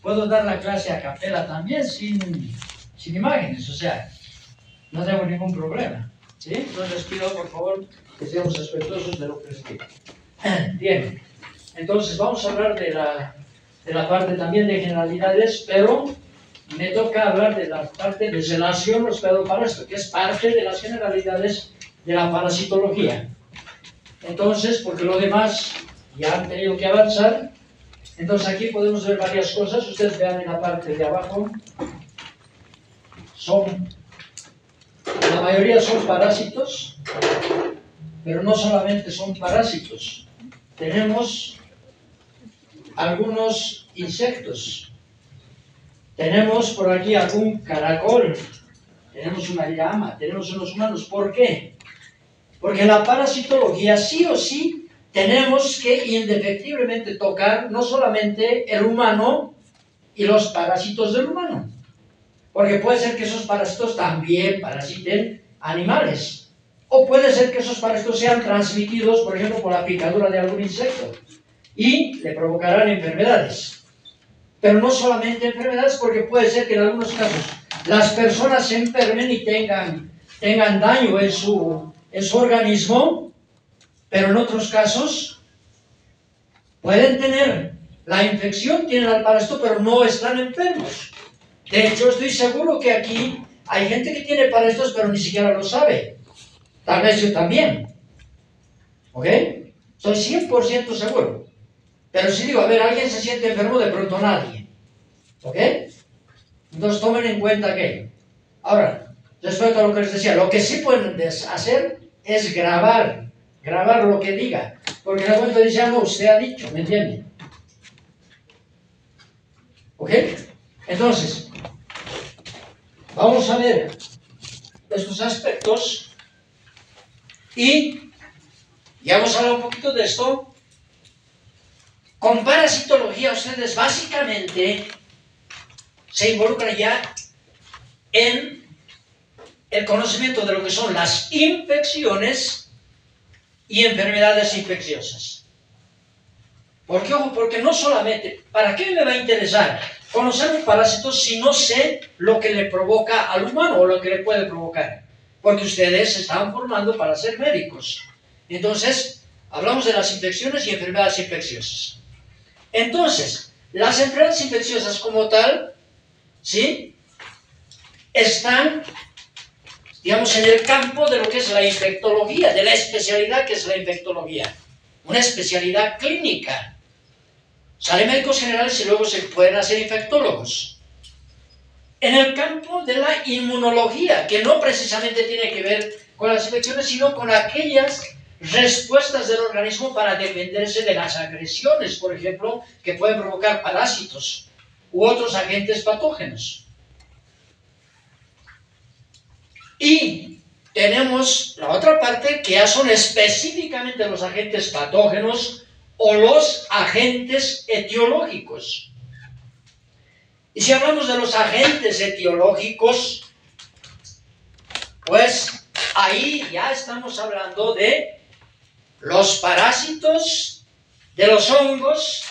Puedo dar la clase a capela también sin imágenes, o sea, no tengo ningún problema, ¿sí? Entonces les pido, por favor, que seamos respetuosos de lo que les digo. Bien, entonces vamos a hablar de la parte también de generalidades, pero me toca hablar de la parte de relación hospedado-parásitos, que es parte de las generalidades de la parasitología. Entonces, porque lo demás ya han tenido que avanzar, entonces aquí podemos ver varias cosas. Ustedes vean en la parte de abajo, la mayoría son parásitos, pero no solamente son parásitos. Tenemos algunos insectos. Tenemos por aquí algún caracol, tenemos una llama, tenemos unos humanos. ¿Por qué? Porque en la parasitología sí o sí tenemos que indefectiblemente tocar no solamente el humano y los parásitos del humano, porque puede ser que esos parásitos también parasiten animales, o puede ser que esos parásitos sean transmitidos, por ejemplo, por la picadura de algún insecto y le provocarán enfermedades. Pero no solamente enfermedades, porque puede ser que en algunos casos las personas se enfermen y tengan daño en su organismo, pero en otros casos pueden tener la infección, tienen el parásito, pero no están enfermos. De hecho, estoy seguro que aquí hay gente que tiene parásitos, pero ni siquiera lo sabe. Tal vez yo también. ¿Ok? Estoy 100% seguro. Pero si digo, a ver, ¿alguien se siente enfermo? De pronto nadie. ¿Ok? Entonces tomen en cuenta aquello. Ahora, respecto a lo que les decía, lo que sí pueden hacer es grabar lo que diga. Porque en el momento dice, no, usted ha dicho, ¿me entiende? ¿Ok? Entonces, vamos a ver estos aspectos y ya hemos hablado un poquito de esto. Con parasitología ustedes básicamente se involucran ya en el conocimiento de lo que son las infecciones y enfermedades infecciosas. ¿Por qué? Ojo, porque no solamente, ¿para qué me va a interesar conocer un parásito si no sé lo que le provoca al humano o lo que le puede provocar? Porque ustedes se están formando para ser médicos. Entonces, hablamos de las infecciones y enfermedades infecciosas. Entonces, las enfermedades infecciosas como tal, ¿sí?, están, digamos, en el campo de lo que es la infectología, de la especialidad que es la infectología, una especialidad clínica. Salen médicos generales y luego se pueden hacer infectólogos. En el campo de la inmunología, que no precisamente tiene que ver con las infecciones, sino con aquellas respuestas del organismo para defenderse de las agresiones, por ejemplo, que pueden provocar parásitos u otros agentes patógenos. Y tenemos la otra parte, que ya son específicamente los agentes patógenos o los agentes etiológicos. Y si hablamos de los agentes etiológicos, pues ahí ya estamos hablando de los parásitos, de los hongos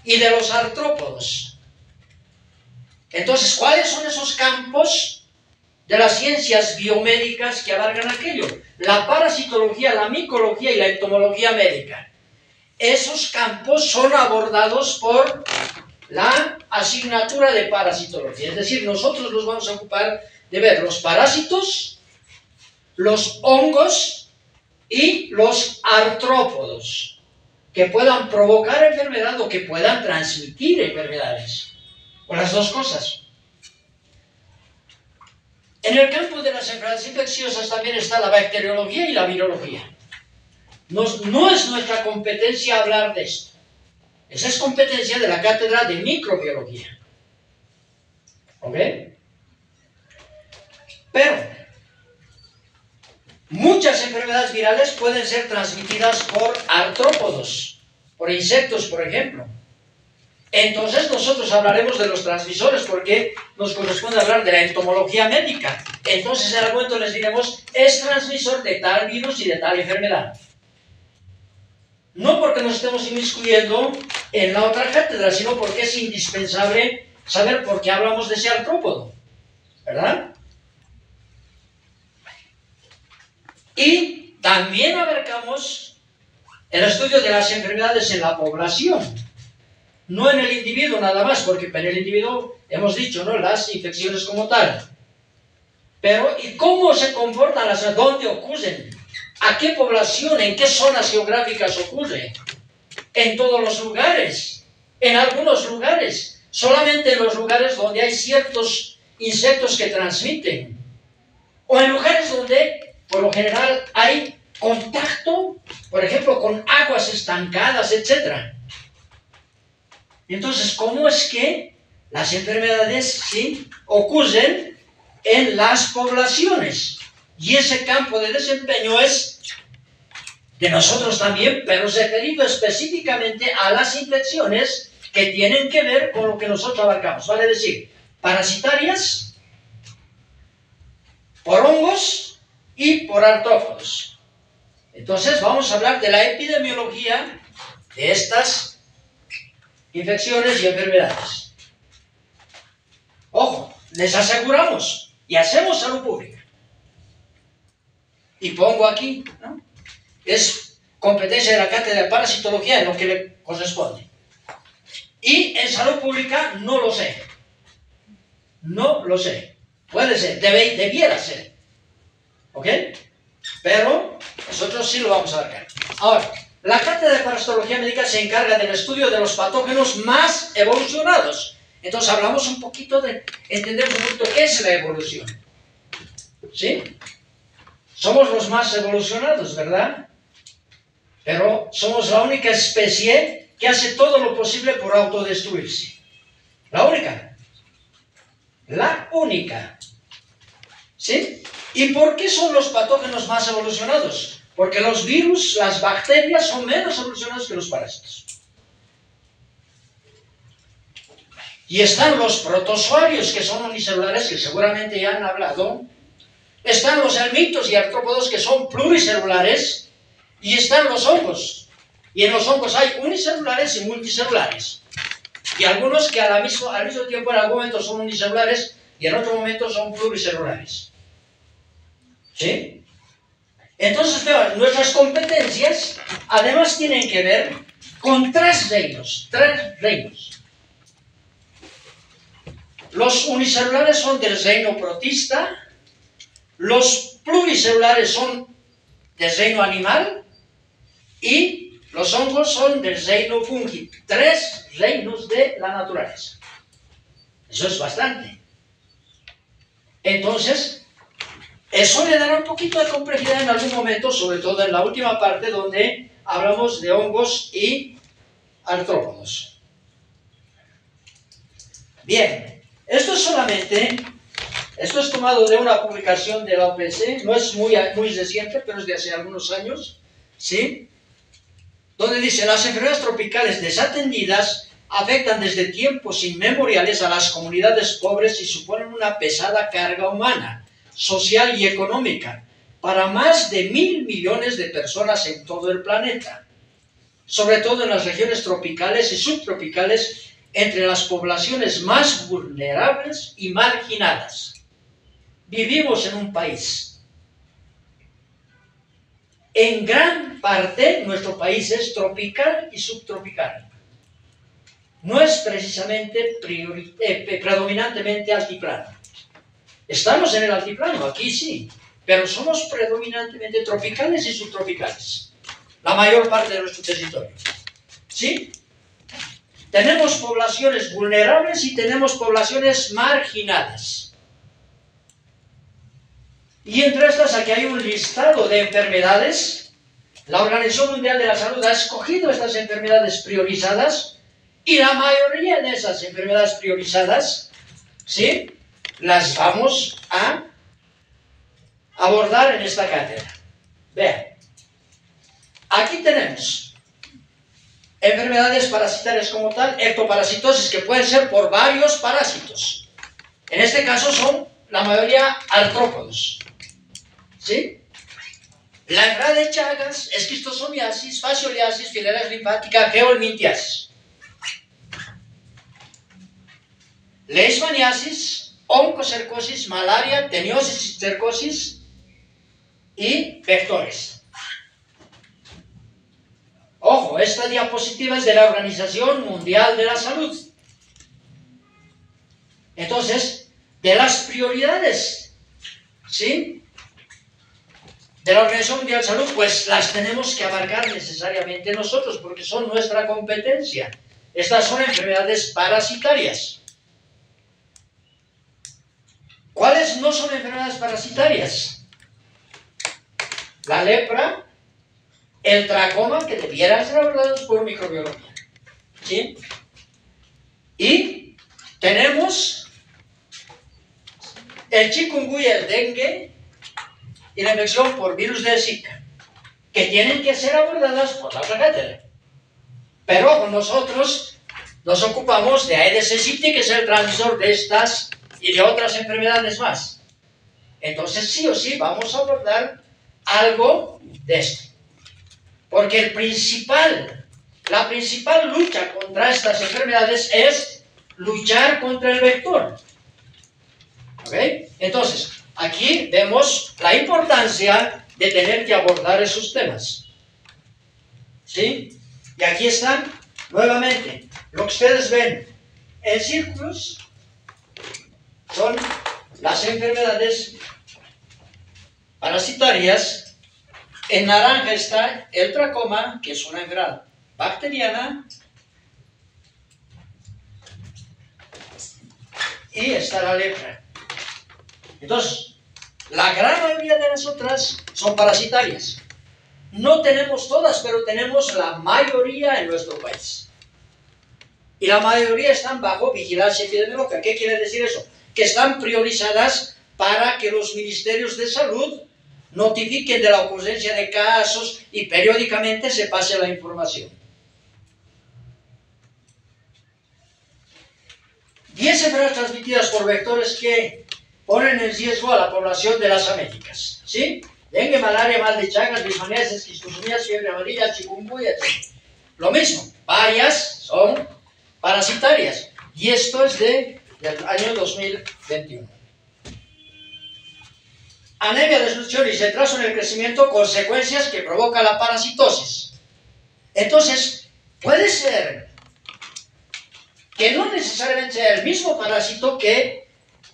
y de los artrópodos. Entonces, ¿cuáles son esos campos de las ciencias biomédicas que abarcan aquello? La parasitología, la micología y la entomología médica. Esos campos son abordados por la asignatura de parasitología. Es decir, nosotros nos vamos a ocupar de ver los parásitos, los hongos y los artrópodos, que puedan provocar enfermedad o que puedan transmitir enfermedades, o las dos cosas. En el campo de las enfermedades infecciosas también está la bacteriología y la virología. No es nuestra competencia hablar de esto. Esa es competencia de la cátedra de microbiología. ¿Ok? Pero muchas enfermedades virales pueden ser transmitidas por artrópodos, por insectos, por ejemplo. Entonces nosotros hablaremos de los transmisores porque nos corresponde hablar de la entomología médica. Entonces en algún momento les diremos, es transmisor de tal virus y de tal enfermedad. No porque nos estemos inmiscuyendo en la otra cátedra, sino porque es indispensable saber por qué hablamos de ese artrópodo, ¿verdad? Y también abarcamos el estudio de las enfermedades en la población, no en el individuo nada más, porque en el individuo hemos dicho, ¿no?, las infecciones como tal. Pero, ¿y cómo se comportan las, dónde ocurren? ¿A qué población, en qué zonas geográficas ocurre? En todos los lugares, en algunos lugares, solamente en los lugares donde hay ciertos insectos que transmiten, o en lugares donde, por lo general, hay contacto, por ejemplo, con aguas estancadas, etc. Entonces, ¿cómo es que las enfermedades, sí, ocurren en las poblaciones? Y ese campo de desempeño es de nosotros también, pero referido específicamente a las infecciones que tienen que ver con lo que nosotros abarcamos, vale decir, parasitarias, por hongos y por artrópodos. Entonces vamos a hablar de la epidemiología de estas infecciones y enfermedades. Ojo, les aseguramos y hacemos salud pública. Y pongo aquí, ¿no?, es competencia de la cátedra de parasitología en lo que le corresponde. Y en salud pública no lo sé. No lo sé. Puede ser, debiera ser. ¿Ok? Pero nosotros sí lo vamos a abarcar. Ahora, la cátedra de parasitología médica se encarga del estudio de los patógenos más evolucionados. Entonces hablamos un poquito de, entendemos un poquito qué es la evolución. ¿Sí? Somos los más evolucionados, ¿verdad? Pero somos la única especie que hace todo lo posible por autodestruirse. La única. La única. ¿Sí? ¿Y por qué son los patógenos más evolucionados? Porque los virus, las bacterias son menos evolucionados que los parásitos. Y están los protozoarios, que son unicelulares, que seguramente ya han hablado. Están los helmintos y artrópodos, que son pluricelulares. Y están los hongos. Y en los hongos hay unicelulares y multicelulares. Y algunos que al mismo tiempo en algún momento son unicelulares y en otro momento son pluricelulares. ¿Sí? Entonces, nuestras competencias además tienen que ver con tres reinos. Los unicelulares son del reino protista, los pluricelulares son del reino animal y los hongos son del reino fungi. Tres reinos de la naturaleza. Eso es bastante. Entonces, eso le dará un poquito de complejidad en algún momento, sobre todo en la última parte donde hablamos de hongos y artrópodos. Bien, esto es tomado de una publicación de la OPS, no es muy reciente, pero es de hace algunos años, ¿sí?, donde dice: las enfermedades tropicales desatendidas afectan desde tiempos inmemoriales a las comunidades pobres y suponen una pesada carga humana, social y económica para más de 1.000 millones de personas en todo el planeta, sobre todo en las regiones tropicales y subtropicales, entre las poblaciones más vulnerables y marginadas. Vivimos en un país. En gran parte, nuestro país es tropical y subtropical. No es precisamente predominantemente altiplano. Estamos en el altiplano, aquí sí, pero somos predominantemente tropicales y subtropicales. La mayor parte de nuestro territorio. ¿Sí? Tenemos poblaciones vulnerables y tenemos poblaciones marginadas. Y entre estas, aquí hay un listado de enfermedades. La Organización Mundial de la Salud ha escogido estas enfermedades priorizadas y la mayoría de esas enfermedades priorizadas, ¿sí?, las vamos a abordar en esta cátedra. Vean, aquí tenemos enfermedades parasitarias como tal, ectoparasitosis, que pueden ser por varios parásitos. En este caso son la mayoría artrópodos. ¿Sí? La enfermedad de Chagas, esquistosomiasis, fascioliasis, filariasis linfática, geohelmintiasis. leishmaniasis, oncocercosis, malaria, teniosis y cercosis y vectores. Ojo, esta diapositiva es de la Organización Mundial de la Salud. Entonces, de las prioridades, ¿sí?, de la Organización Mundial de la Salud, pues las tenemos que abarcar necesariamente nosotros, porque son nuestra competencia. Estas son enfermedades parasitarias. ¿Cuáles no son enfermedades parasitarias? La lepra, el tracoma, que debieran ser abordados por microbiología, ¿sí? Y tenemos el chikungunya, el dengue y la infección por virus de Zika, que tienen que ser abordadas por la otra cátedra. Pero nosotros nos ocupamos de Aedes aegypti, que es el transmisor de estas y de otras enfermedades más. Entonces, sí o sí, vamos a abordar algo de esto. Porque la principal lucha contra estas enfermedades es luchar contra el vector. ¿Ok? Entonces, aquí vemos la importancia de tener que abordar esos temas. ¿Sí? Y aquí están, nuevamente, lo que ustedes ven en círculos son las enfermedades parasitarias. En naranja está el tracoma, que es una enfermedad bacteriana, y está la lepra. Entonces, la gran mayoría de las otras son parasitarias. No tenemos todas, pero tenemos la mayoría en nuestro país. Y la mayoría están bajo vigilancia epidemiológica. ¿Qué quiere decir eso? Que están priorizadas para que los ministerios de salud notifiquen de la ocurrencia de casos y periódicamente se pase la información. 10 enfermedades transmitidas por vectores que ponen en riesgo a la población de las Américas, ¿sí? Dengue, malaria, mal de Chagas, leishmaniasis, esquizofrenia, fiebre amarilla, chikungunya, etc. Lo mismo, varias son parasitarias. Y esto es del año 2021. Anemia, desnutrición y retraso en el crecimiento, consecuencias que provoca la parasitosis. Entonces, puede ser que no necesariamente sea el mismo parásito que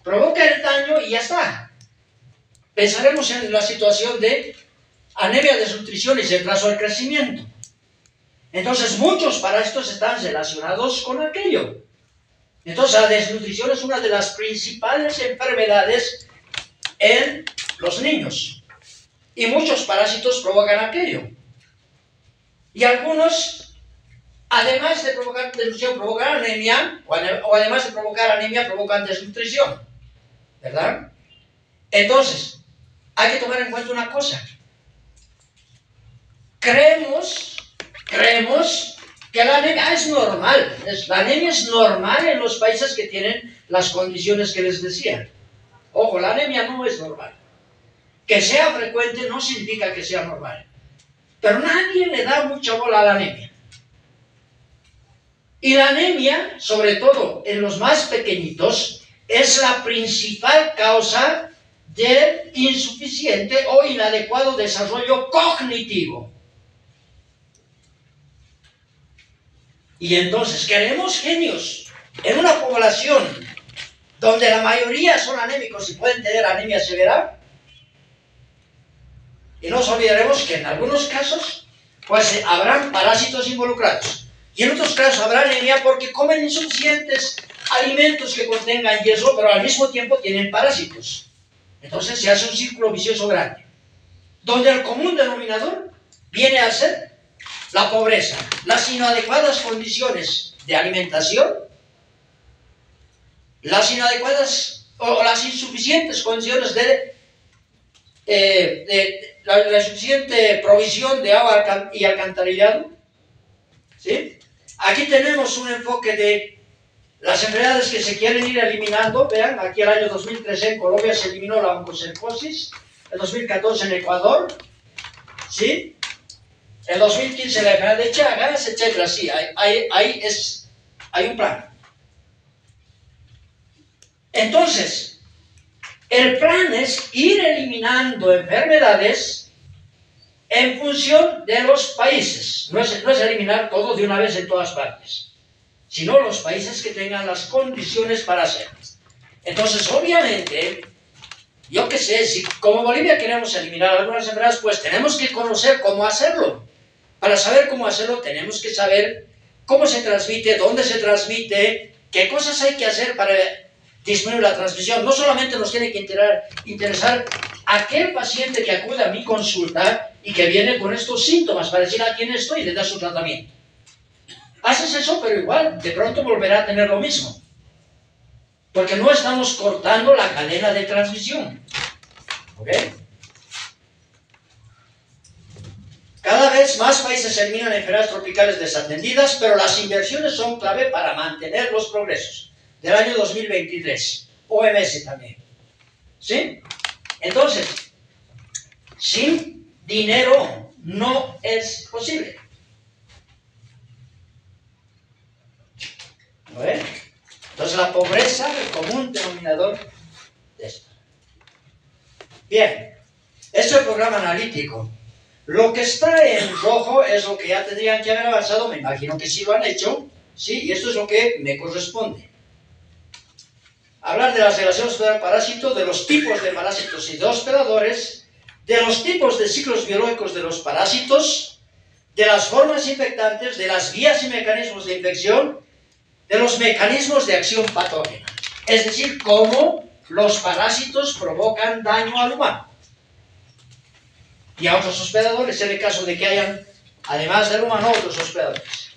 provoca el daño y ya está. Pensaremos en la situación de anemia, desnutrición y retraso del crecimiento. Entonces, muchos parásitos están relacionados con aquello. Entonces, la desnutrición es una de las principales enfermedades en los niños. Y muchos parásitos provocan aquello. Y algunos, además de provocar desnutrición, provocan anemia, o además de provocar anemia, provocan desnutrición. ¿Verdad? Entonces, hay que tomar en cuenta una cosa. Creemos que la anemia es normal. La anemia es normal en los países que tienen las condiciones que les decía. Ojo, la anemia no es normal. Que sea frecuente no significa que sea normal. Pero nadie le da mucha bola a la anemia. Y la anemia, sobre todo en los más pequeñitos, es la principal causa del insuficiente o inadecuado desarrollo cognitivo. Y entonces, queremos genios en una población donde la mayoría son anémicos y pueden tener anemia severa. Y no nos olvidaremos que en algunos casos, pues habrán parásitos involucrados. Y en otros casos habrá anemia porque comen insuficientes alimentos que contengan hierro, pero al mismo tiempo tienen parásitos. Entonces se hace un círculo vicioso grande, donde el común denominador viene a ser la pobreza, las inadecuadas condiciones de alimentación, las inadecuadas o las insuficientes condiciones de la insuficiente provisión de agua y alcantarillado. ¿Sí? Aquí tenemos un enfoque de las enfermedades que se quieren ir eliminando. Vean, aquí el año 2013 en Colombia se eliminó la oncocercosis, el 2014 en Ecuador, ¿sí? El 2015 la enfermedad de Chagas, etc. Sí, hay un plan. Entonces, el plan es ir eliminando enfermedades en función de los países. No es eliminar todo de una vez en todas partes, sino los países que tengan las condiciones para hacerlo. Entonces, obviamente, yo qué sé, si como Bolivia queremos eliminar algunas enfermedades, pues tenemos que conocer cómo hacerlo. Para saber cómo hacerlo, tenemos que saber cómo se transmite, dónde se transmite, qué cosas hay que hacer para disminuir la transmisión. No solamente nos tiene que interesar aquel paciente que acude a mi consulta y que viene con estos síntomas para decir a quién estoy y le da su tratamiento. Haces eso, pero igual, de pronto volverá a tener lo mismo. Porque no estamos cortando la cadena de transmisión. ¿Ok? Cada vez más países eliminan enfermedades tropicales desatendidas, pero las inversiones son clave para mantener los progresos. Del año 2023. OMS también. ¿Sí? Entonces, sin dinero no es posible. ¿Lo ven? Entonces la pobreza es el común denominador de esto. Bien, este es el programa analítico. Lo que está en rojo es lo que ya tendrían que haber avanzado, me imagino que sí lo han hecho, ¿sí? Y esto es lo que me corresponde. Hablar de las relaciones hospedador-parásito, de los tipos de parásitos y de hospedadores, de los tipos de ciclos biológicos de los parásitos, de las formas infectantes, de las vías y mecanismos de infección, de los mecanismos de acción patógena. Es decir, cómo los parásitos provocan daño al humano y a otros hospedadores, en el caso de que hayan, además del humano, otros hospedadores.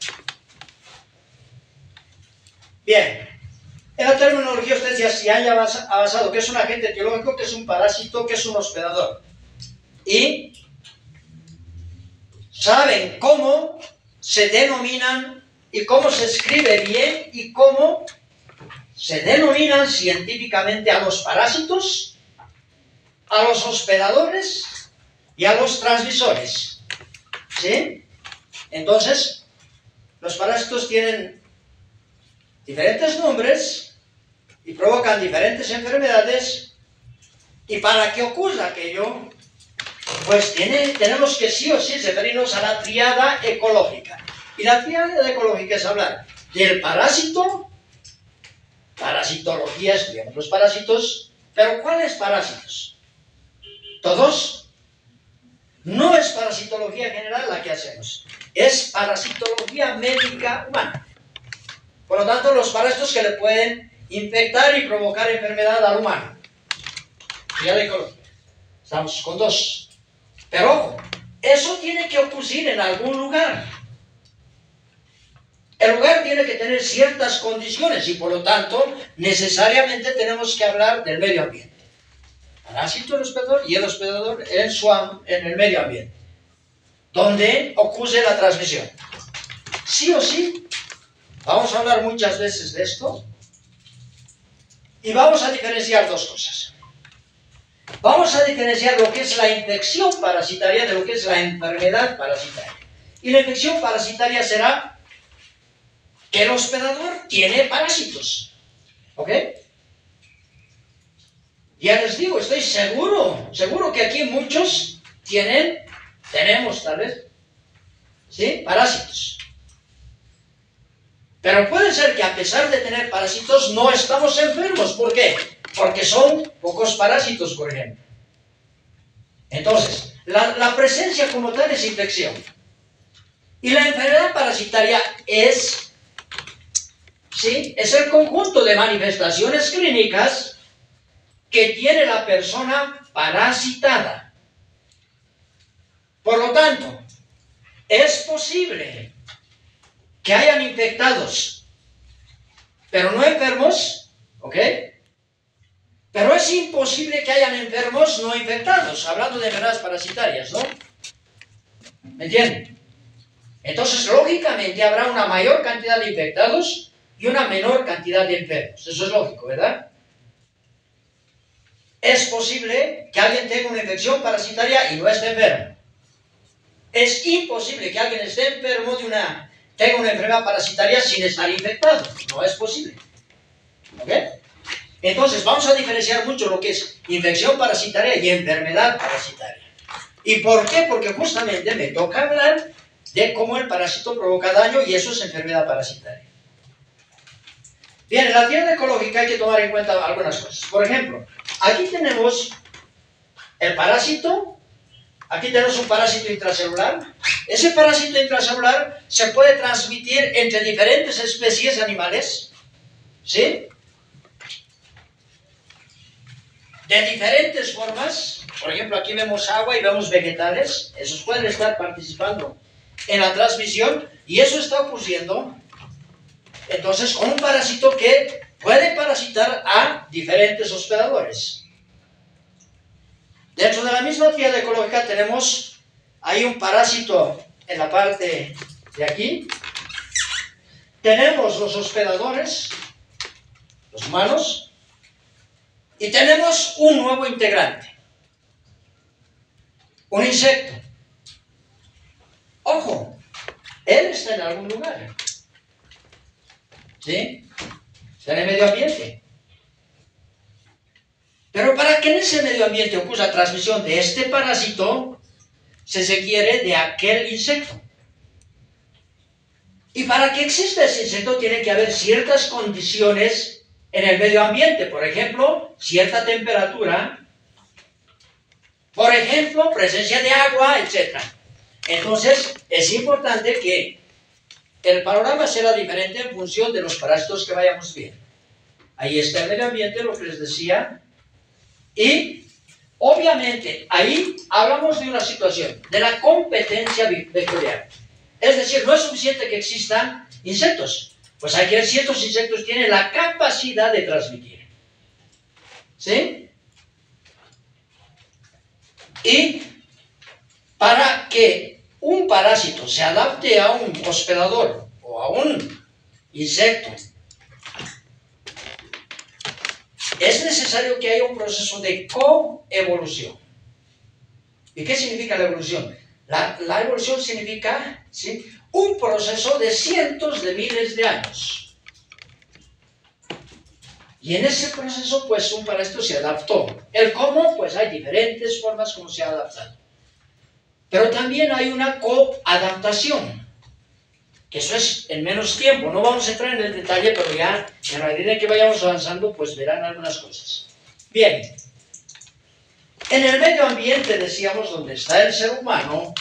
Bien, en la terminología ustedes ya se han avanzado qué es un agente etiológico, qué es un parásito, qué es un hospedador. Y saben cómo se denominan y cómo se escribe bien y cómo se denominan científicamente a los parásitos, a los hospedadores y a los transmisores. ¿Sí? Entonces, los parásitos tienen diferentes nombres y provocan diferentes enfermedades, y para que ocurra aquello, pues tenemos que sí o sí referirnos a la tríada ecológica. Y la tríada ecológica es hablar del parásito, parasitología, estudiamos los parásitos, pero ¿cuáles parásitos? ¿Todos? No es parasitología general la que hacemos, es parasitología médica humana. Por lo tanto, los parásitos que le pueden infectar y provocar enfermedad al humano. Tríada ecológica. Estamos con dos. Pero ojo, eso tiene que ocurrir en algún lugar. El lugar tiene que tener ciertas condiciones y por lo tanto necesariamente tenemos que hablar del medio ambiente. Parásito el hospedador y el hospedador en el medio ambiente, donde ocurre la transmisión. Sí o sí, vamos a hablar muchas veces de esto y vamos a diferenciar dos cosas. Vamos a diferenciar lo que es la infección parasitaria de lo que es la enfermedad parasitaria. Y la infección parasitaria será que el hospedador tiene parásitos. ¿Ok? Ya les digo, estoy seguro que aquí muchos tenemos tal vez, ¿sí? Parásitos. Pero puede ser que a pesar de tener parásitos no estamos enfermos. ¿Por qué? Porque son pocos parásitos, por ejemplo. Entonces, la presencia como tal es infección. Y la enfermedad parasitaria es el conjunto de manifestaciones clínicas que tiene la persona parasitada. Por lo tanto, es posible que hayan infectados, pero no enfermos, ¿ok? Pero es imposible que hayan enfermos no infectados, hablando de enfermedades parasitarias, ¿no? ¿Me entienden? Entonces, lógicamente, habrá una mayor cantidad de infectados y una menor cantidad de enfermos. Eso es lógico, ¿verdad? Es posible que alguien tenga una infección parasitaria y no esté enfermo. Es imposible que alguien esté enfermo tenga una enfermedad parasitaria sin estar infectado. No es posible. ¿Ok? Entonces, vamos a diferenciar mucho lo que es infección parasitaria y enfermedad parasitaria. ¿Y por qué? Porque justamente me toca hablar de cómo el parásito provoca daño y eso es enfermedad parasitaria. Bien, en la tienda ecológica hay que tomar en cuenta algunas cosas. Por ejemplo, aquí tenemos el parásito, aquí tenemos un parásito intracelular. Ese parásito intracelular se puede transmitir entre diferentes especies animales, ¿sí? De diferentes formas. Por ejemplo, aquí vemos agua y vemos vegetales. Esos pueden estar participando en la transmisión y eso está ocurriendo entonces con un parásito que puede parasitar a diferentes hospedadores. Dentro de la misma tríada ecológica tenemos ahí un parásito en la parte de aquí. Tenemos los hospedadores, los humanos, y tenemos un nuevo integrante, un insecto. Ojo, él está en algún lugar, ¿sí? Está en el medio ambiente. Pero para que en ese medio ambiente ocurra transmisión de este parásito, se requiere de aquel insecto. Y para que exista ese insecto tiene que haber ciertas condiciones en el medio ambiente. Por ejemplo, cierta temperatura. Por ejemplo, presencia de agua, etc. Entonces, es importante que el panorama será diferente en función de los parásitos que vayamos viendo. Ahí está el medio ambiente, lo que les decía. Y, obviamente, ahí hablamos de una situación, de la competencia vectorial. Es decir, no es suficiente que existan insectos. Pues hay que ver si estos insectos tienen la capacidad de transmitir. ¿Sí? Y para que un parásito se adapte a un hospedador o a un insecto, es necesario que haya un proceso de coevolución. ¿Y qué significa la evolución? La evolución significa, ¿sí?, un proceso de cientos de miles de años. Y en ese proceso, pues, un parásito se adaptó. El cómo, pues, hay diferentes formas como se ha adaptado. Pero también hay una coadaptación, que eso es en menos tiempo. No vamos a entrar en el detalle, pero ya, en la medida que vayamos avanzando, pues, verán algunas cosas. Bien. En el medio ambiente, decíamos, donde está el ser humano,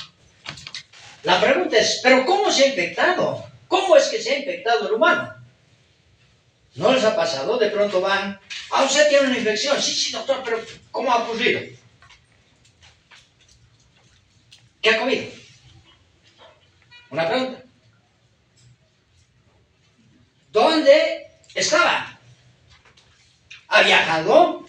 la pregunta es, ¿pero cómo se ha infectado? ¿Cómo es que se ha infectado el humano? ¿No les ha pasado? De pronto van, usted tiene una infección. Sí, doctor, pero ¿cómo ha ocurrido? ¿Qué ha comido? Una pregunta. ¿Dónde estaba? ¿Ha viajado?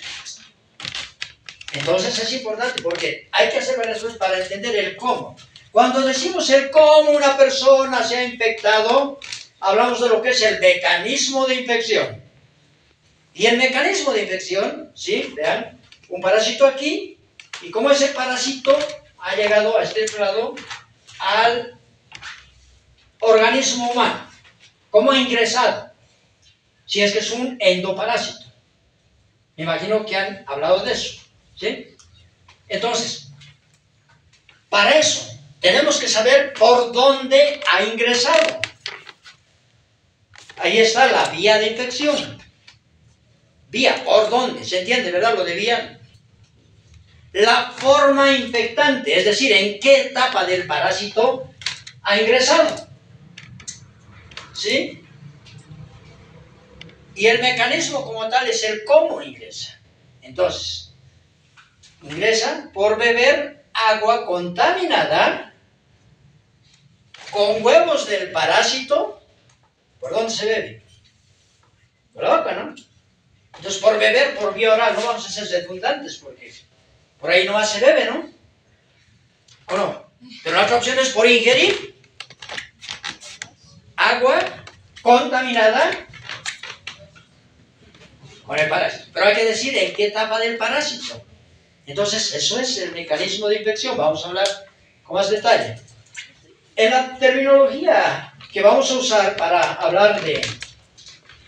Entonces es importante porque hay que hacer varias cosas para entender el cómo. Cuando decimos el cómo una persona se ha infectado, hablamos de lo que es el mecanismo de infección. Y el mecanismo de infección, ¿sí? Vean, un parásito aquí, y cómo ese parásito ha llegado a este lado al organismo humano. ¿Cómo ha ingresado? Si es que es un endoparásito. Me imagino que han hablado de eso, ¿sí? Entonces, para eso tenemos que saber por dónde ha ingresado. Ahí está la vía de infección. Vía, ¿por dónde? ¿Se entiende, verdad, lo de vía? La forma infectante, es decir, en qué etapa del parásito ha ingresado. ¿Sí? Y el mecanismo como tal es el cómo ingresa. Entonces, ingresa por beber agua contaminada con huevos del parásito. ¿Por dónde se bebe? Por la boca, ¿no? Entonces, por beber por vía oral, no vamos a ser redundantes porque por ahí nomás se bebe, ¿no? ¿O no? Pero la otra opción es por ingerir agua contaminada con el parásito. Pero hay que decir en qué etapa del parásito. Entonces, eso es el mecanismo de infección. Vamos a hablar con más detalle. En la terminología que vamos a usar para hablar de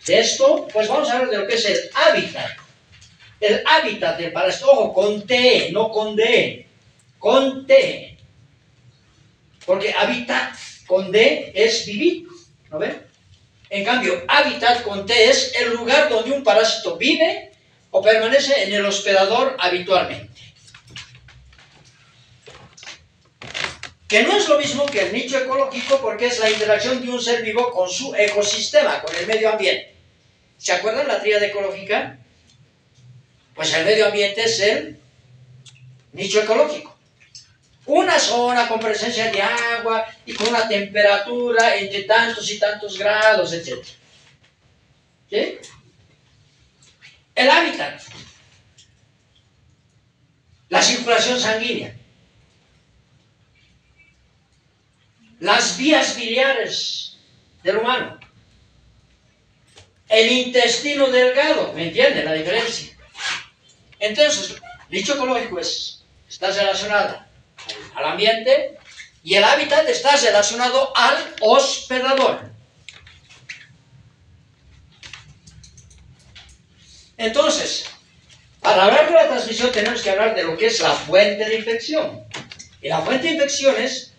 de esto, pues vamos a hablar de lo que es el hábitat. El hábitat del parásito, ojo, con T, no con D, con T. Porque hábitat con D es vivir, ¿no ven? En cambio, hábitat con T es el lugar donde un parásito vive o permanece en el hospedador habitualmente. Que no es lo mismo que el nicho ecológico porque es la interacción de un ser vivo con su ecosistema, con el medio ambiente. ¿Se acuerdan la tríada ecológica? Pues el medio ambiente es el nicho ecológico. Una zona con presencia de agua y con una temperatura entre tantos y tantos grados, etc. ¿Sí? El hábitat. La circulación sanguínea. Las vías biliares del humano. El intestino delgado. ¿Me entienden la diferencia? Entonces, el nicho ecológico está relacionado al ambiente y el hábitat está relacionado al hospedador. Entonces, para hablar de la transmisión tenemos que hablar de lo que es la fuente de infección. Y la fuente de infección es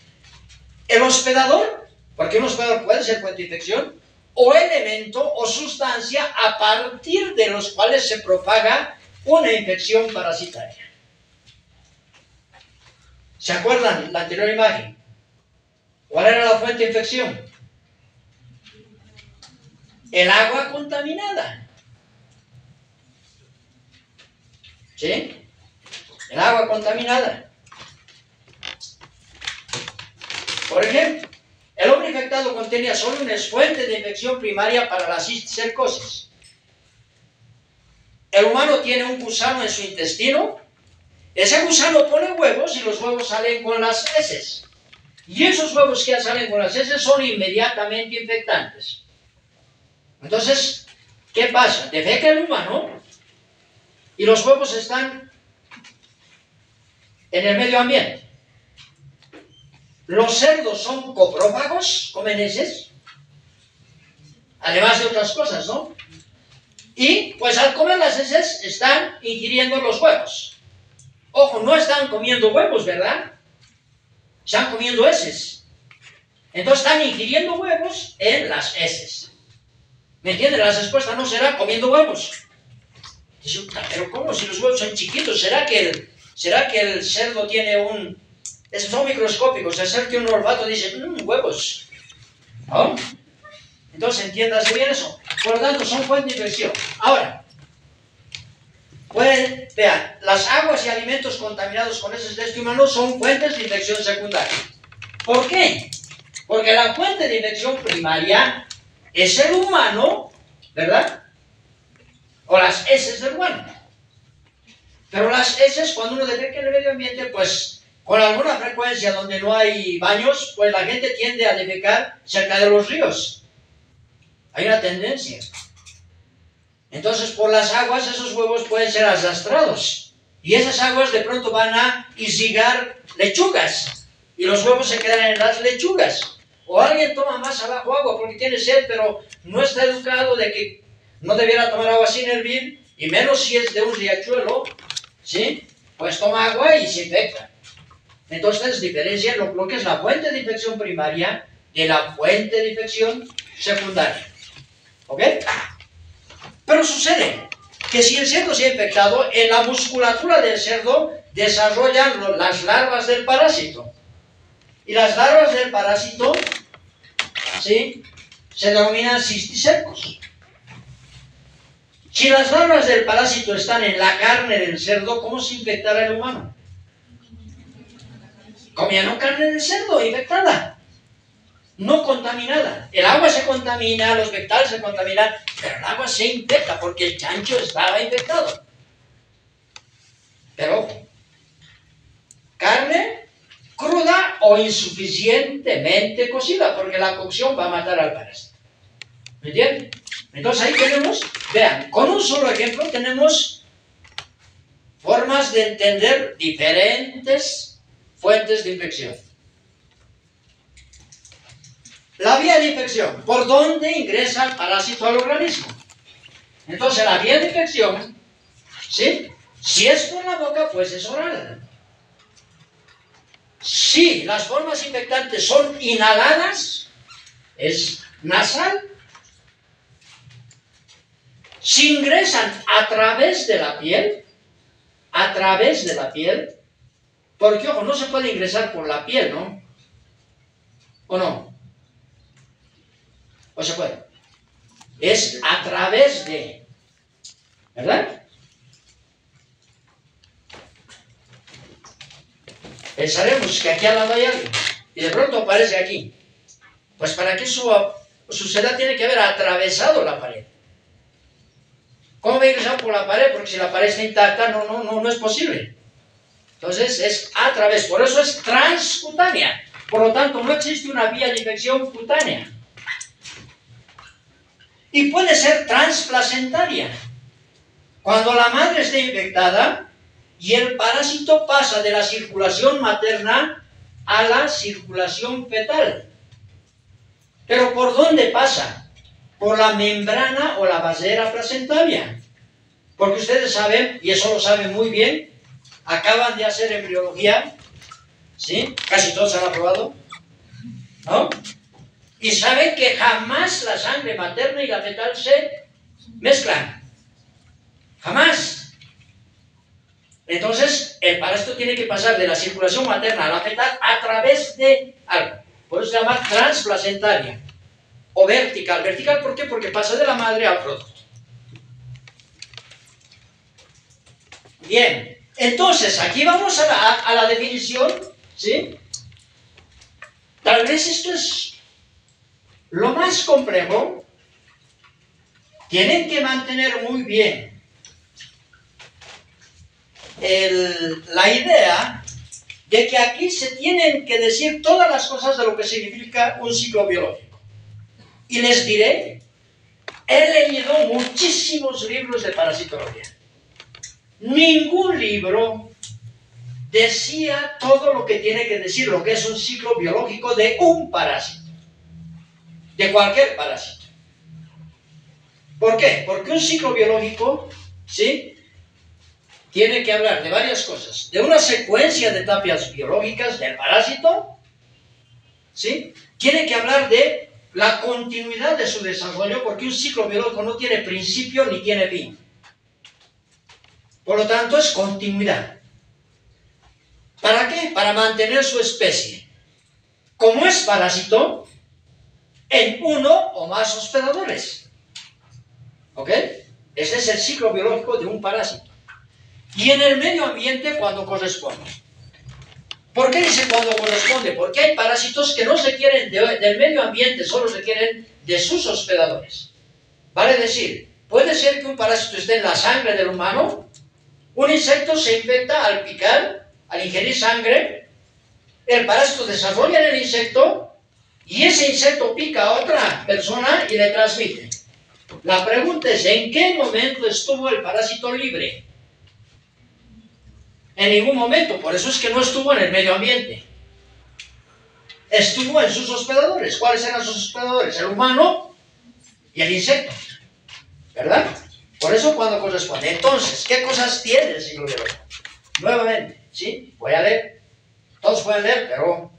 el hospedador, porque un hospedador puede ser fuente de infección, o elemento o sustancia a partir de los cuales se propaga una infección parasitaria. ¿Se acuerdan la anterior imagen? ¿Cuál era la fuente de infección? El agua contaminada. ¿Sí? El agua contaminada. Por ejemplo, el hombre infectado con Taenia solo es fuente de infección primaria para la cisticercosis. El humano tiene un gusano en su intestino. Ese gusano pone huevos y los huevos salen con las heces. Y esos huevos que salen con las heces son inmediatamente infectantes. Entonces, ¿qué pasa? Defeca el humano y los huevos están en el medio ambiente. Los cerdos son coprófagos, comen heces, además de otras cosas, ¿no? Y pues al comer las heces están ingiriendo los huevos. Ojo, no están comiendo huevos, ¿verdad? Están comiendo heces. Entonces están ingiriendo huevos en las heces. ¿Me entienden? La respuesta no será comiendo huevos. Dice, pero ¿cómo? Si los huevos son chiquitos, ¿será que el cerdo tiene un... son microscópicos, el cerdo tiene un olfato y dice, huevos. ¿No? Entonces entiéndase bien eso. Por lo tanto, son fuente de infección. Ahora, vean, las aguas y alimentos contaminados con heces de este humano son fuentes de infección secundaria. ¿Por qué? Porque la fuente de infección primaria es el humano, ¿verdad? O las heces del humano. Pero las heces, cuando uno detecta en el medio ambiente, pues con alguna frecuencia donde no hay baños, pues la gente tiende a defecar cerca de los ríos. Hay una tendencia. Entonces, por las aguas, esos huevos pueden ser arrastrados. Y esas aguas de pronto van a irrigar lechugas. Y los huevos se quedan en las lechugas. O alguien toma más abajo agua porque tiene sed, pero no está educado de que no debiera tomar agua sin hervir, y menos si es de un riachuelo, ¿sí? Pues toma agua y se infecta. Entonces, diferencia lo que es la fuente de infección primaria de la fuente de infección secundaria. ¿Ok? Pero sucede que si el cerdo se ha infectado, en la musculatura del cerdo desarrollan las larvas del parásito. Y las larvas del parásito, ¿sí?, se denominan cisticercos. Si las larvas del parásito están en la carne del cerdo, ¿cómo se infectará el humano? Comiendo carne del cerdo infectada, no contaminada. El agua se contamina, los vegetales se contaminan, pero el agua se infecta porque el chancho estaba infectado. Pero ojo, carne cruda o insuficientemente cocida, porque la cocción va a matar al parásito. ¿Me entienden? Entonces ahí tenemos, vean, con un solo ejemplo tenemos formas de entender diferentes fuentes de infección. La vía de infección, ¿por dónde ingresa el parásito al organismo? Entonces la vía de infección, ¿sí? Si es por la boca, pues es oral. Si las formas infectantes son inhaladas, es nasal. Si ingresan a través de la piel, porque ojo, no se puede ingresar por la piel, ¿no? ¿O no? ¿O se puede? Es a través de, ¿verdad? Pensaremos que aquí al lado hay alguien y de pronto aparece aquí. Pues para que eso suceda tiene que haber atravesado la pared. ¿Cómo va a ingresar por la pared? Porque si la pared está intacta no es posible. Entonces es a través, por eso es transcutánea. Por lo tanto, no existe una vía de infección cutánea. Y puede ser transplacentaria. Cuando la madre esté infectada y el parásito pasa de la circulación materna a la circulación fetal. ¿Pero por dónde pasa? Por la membrana o la vasera placentaria. Porque ustedes saben, y eso lo saben muy bien, acaban de hacer embriología, ¿sí? Casi todos han aprobado, ¿no? Y saben que jamás la sangre materna y la fetal se mezclan. Jamás. Entonces, el parásito tiene que pasar de la circulación materna a la fetal a través de algo. Por eso se llama transplacentaria. O vertical. Vertical, ¿por qué? Porque pasa de la madre al producto. Bien. Entonces, aquí vamos a la definición, ¿sí? Tal vez esto es lo más complejo. Tienen que mantener muy bien la idea de que aquí se tienen que decir todas las cosas de lo que significa un ciclo biológico. Y les diré, he leído muchísimos libros de parasitología. Ningún libro decía todo lo que tiene que decir, lo que es un ciclo biológico de un parásito. De cualquier parásito. ¿Por qué? Porque un ciclo biológico, ¿sí?, tiene que hablar de varias cosas. De una secuencia de etapas biológicas del parásito, ¿sí? Tiene que hablar de la continuidad de su desarrollo, porque un ciclo biológico no tiene principio ni tiene fin. Por lo tanto, es continuidad. ¿Para qué? Para mantener su especie. Como es parásito, en uno o más hospedadores. ¿Ok? Ese es el ciclo biológico de un parásito. Y en el medio ambiente cuando corresponde. ¿Por qué dice cuando corresponde? Porque hay parásitos que no se quieren del medio ambiente, solo se quieren de sus hospedadores. Vale decir, puede ser que un parásito esté en la sangre del humano, un insecto se infecta al picar, al ingerir sangre, el parásito desarrolla en el insecto y ese insecto pica a otra persona y le transmite. La pregunta es, ¿en qué momento estuvo el parásito libre? En ningún momento, por eso es que no estuvo en el medio ambiente. Estuvo en sus hospedadores. ¿Cuáles eran sus hospedadores? El humano y el insecto. ¿Verdad? Por eso cuando corresponde. Entonces, ¿qué cosas tiene el ciclo biológico? Nuevamente, ¿sí? Voy a leer. Todos pueden leer, pero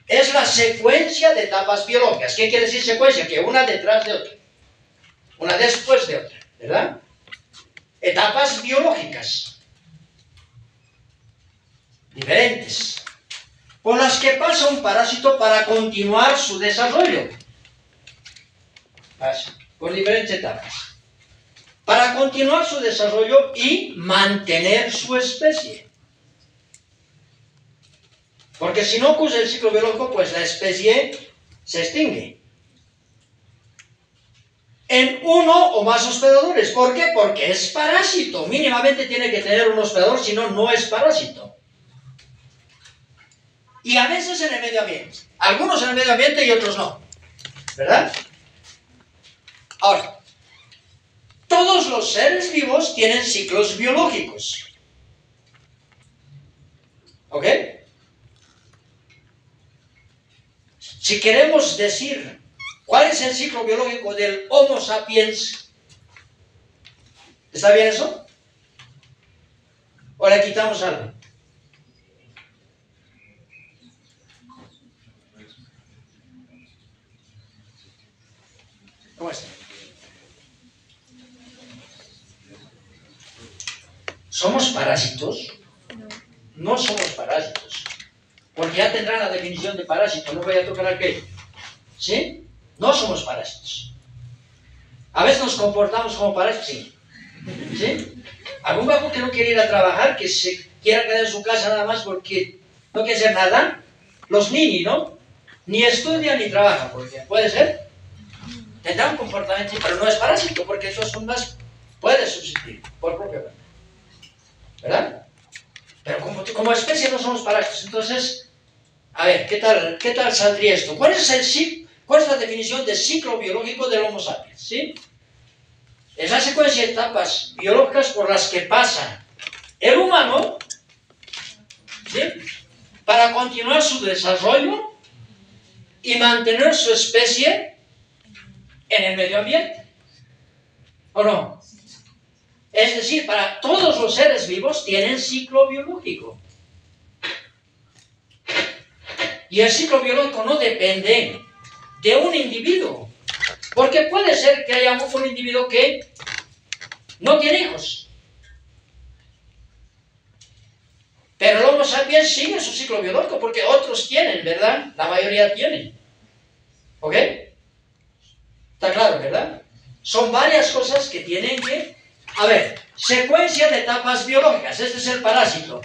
es la secuencia de etapas biológicas. ¿Qué quiere decir secuencia? Que una detrás de otra. Una después de otra. ¿Verdad? Etapas biológicas diferentes, por las que pasa un parásito para continuar su desarrollo. Pasa por diferentes etapas. Para continuar su desarrollo y mantener su especie. Porque si no ocurre el ciclo biológico, pues la especie se extingue. En uno o más hospedadores. ¿Por qué? Porque es parásito. Mínimamente tiene que tener un hospedador, si no, no es parásito. Y a veces en el medio ambiente. Algunos en el medio ambiente y otros no. ¿Verdad? Ahora, todos los seres vivos tienen ciclos biológicos. ¿Ok? Si queremos decir cuál es el ciclo biológico del Homo sapiens, ¿Está bien eso? ¿O le quitamos algo? ¿Cómo es? ¿Somos parásitos? No somos parásitos. Porque ya tendrán la definición de parásito, no voy a tocar aquello. ¿Sí? No somos parásitos. A veces nos comportamos como parásitos, sí. ¿Sí? ¿Algún vago que no quiere ir a trabajar, que se quiera quedar en su casa nada más porque no quiere hacer nada? Los niños, ¿no? Ni estudian ni trabajan, porque puede ser. Tendrá un comportamiento, pero no es parásito, porque esos son más, puede subsistir por propia cuenta. ¿Verdad? Pero como especie no somos parásitos. Entonces, a ver, ¿qué tal saldría esto? ¿Cuál es la definición de ciclo biológico del Homo sapiens? ¿Sí? Es la secuencia de etapas biológicas por las que pasa el humano, ¿sí?, para continuar su desarrollo y mantener su especie en el medio ambiente. ¿O no? Es decir, para todos los seres vivos tienen ciclo biológico. Y el ciclo biológico no depende de un individuo. Porque puede ser que haya un individuo que no tiene hijos. Pero el Homo sapiens sigue su ciclo biológico porque otros tienen, ¿verdad? La mayoría tienen. ¿Ok? Está claro, ¿verdad? Son varias cosas que tienen que... A ver, secuencia de etapas biológicas. Este es el parásito.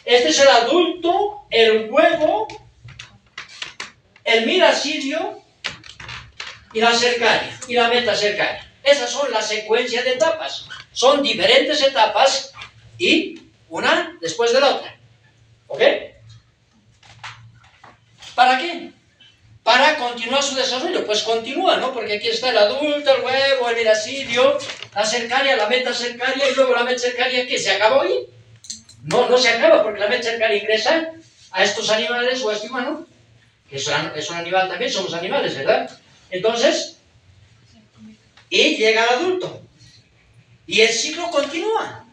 Este es el adulto, el huevo, el miracidio y la cercaria, y la metacercaria. Esas son la secuencia de etapas. Son diferentes etapas y una después de la otra. ¿Ok? ¿Para qué? Para continuar su desarrollo. Pues continúa, ¿no? Porque aquí está el adulto, el huevo, el miracidio, la cercaria, la metacercaria y luego la metacercaria. ¿Qué? ¿Se acabó ahí? No, no se acaba porque la metacercaria ingresa a estos animales o a este humano, que es un animal también, somos animales, ¿verdad? Entonces, y llega al adulto. Y el ciclo continúa.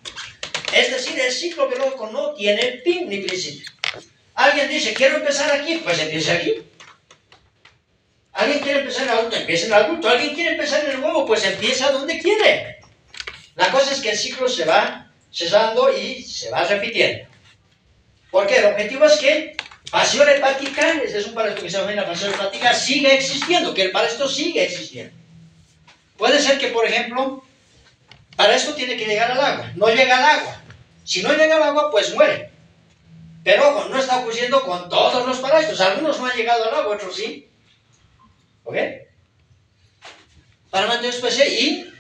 Es decir, el ciclo biológico no tiene fin ni principio. Alguien dice, quiero empezar aquí, pues empiece aquí. Alguien quiere empezar en el adulto, empieza en el adulto. Alguien quiere empezar en el huevo, pues empieza donde quiere. La cosa es que el ciclo se va cesando y se va repitiendo. Porque el objetivo es que pasión hepática, este es un parásito que se llama pasión hepática, sigue existiendo, que el parásito sigue existiendo. Puede ser que, por ejemplo, para esto tiene que llegar al agua. No llega al agua. Si no llega al agua, pues muere. Pero ojo, no está ocurriendo con todos los parásitos. Algunos no han llegado al agua, otros sí. ¿Ok? Para mantener su especie y...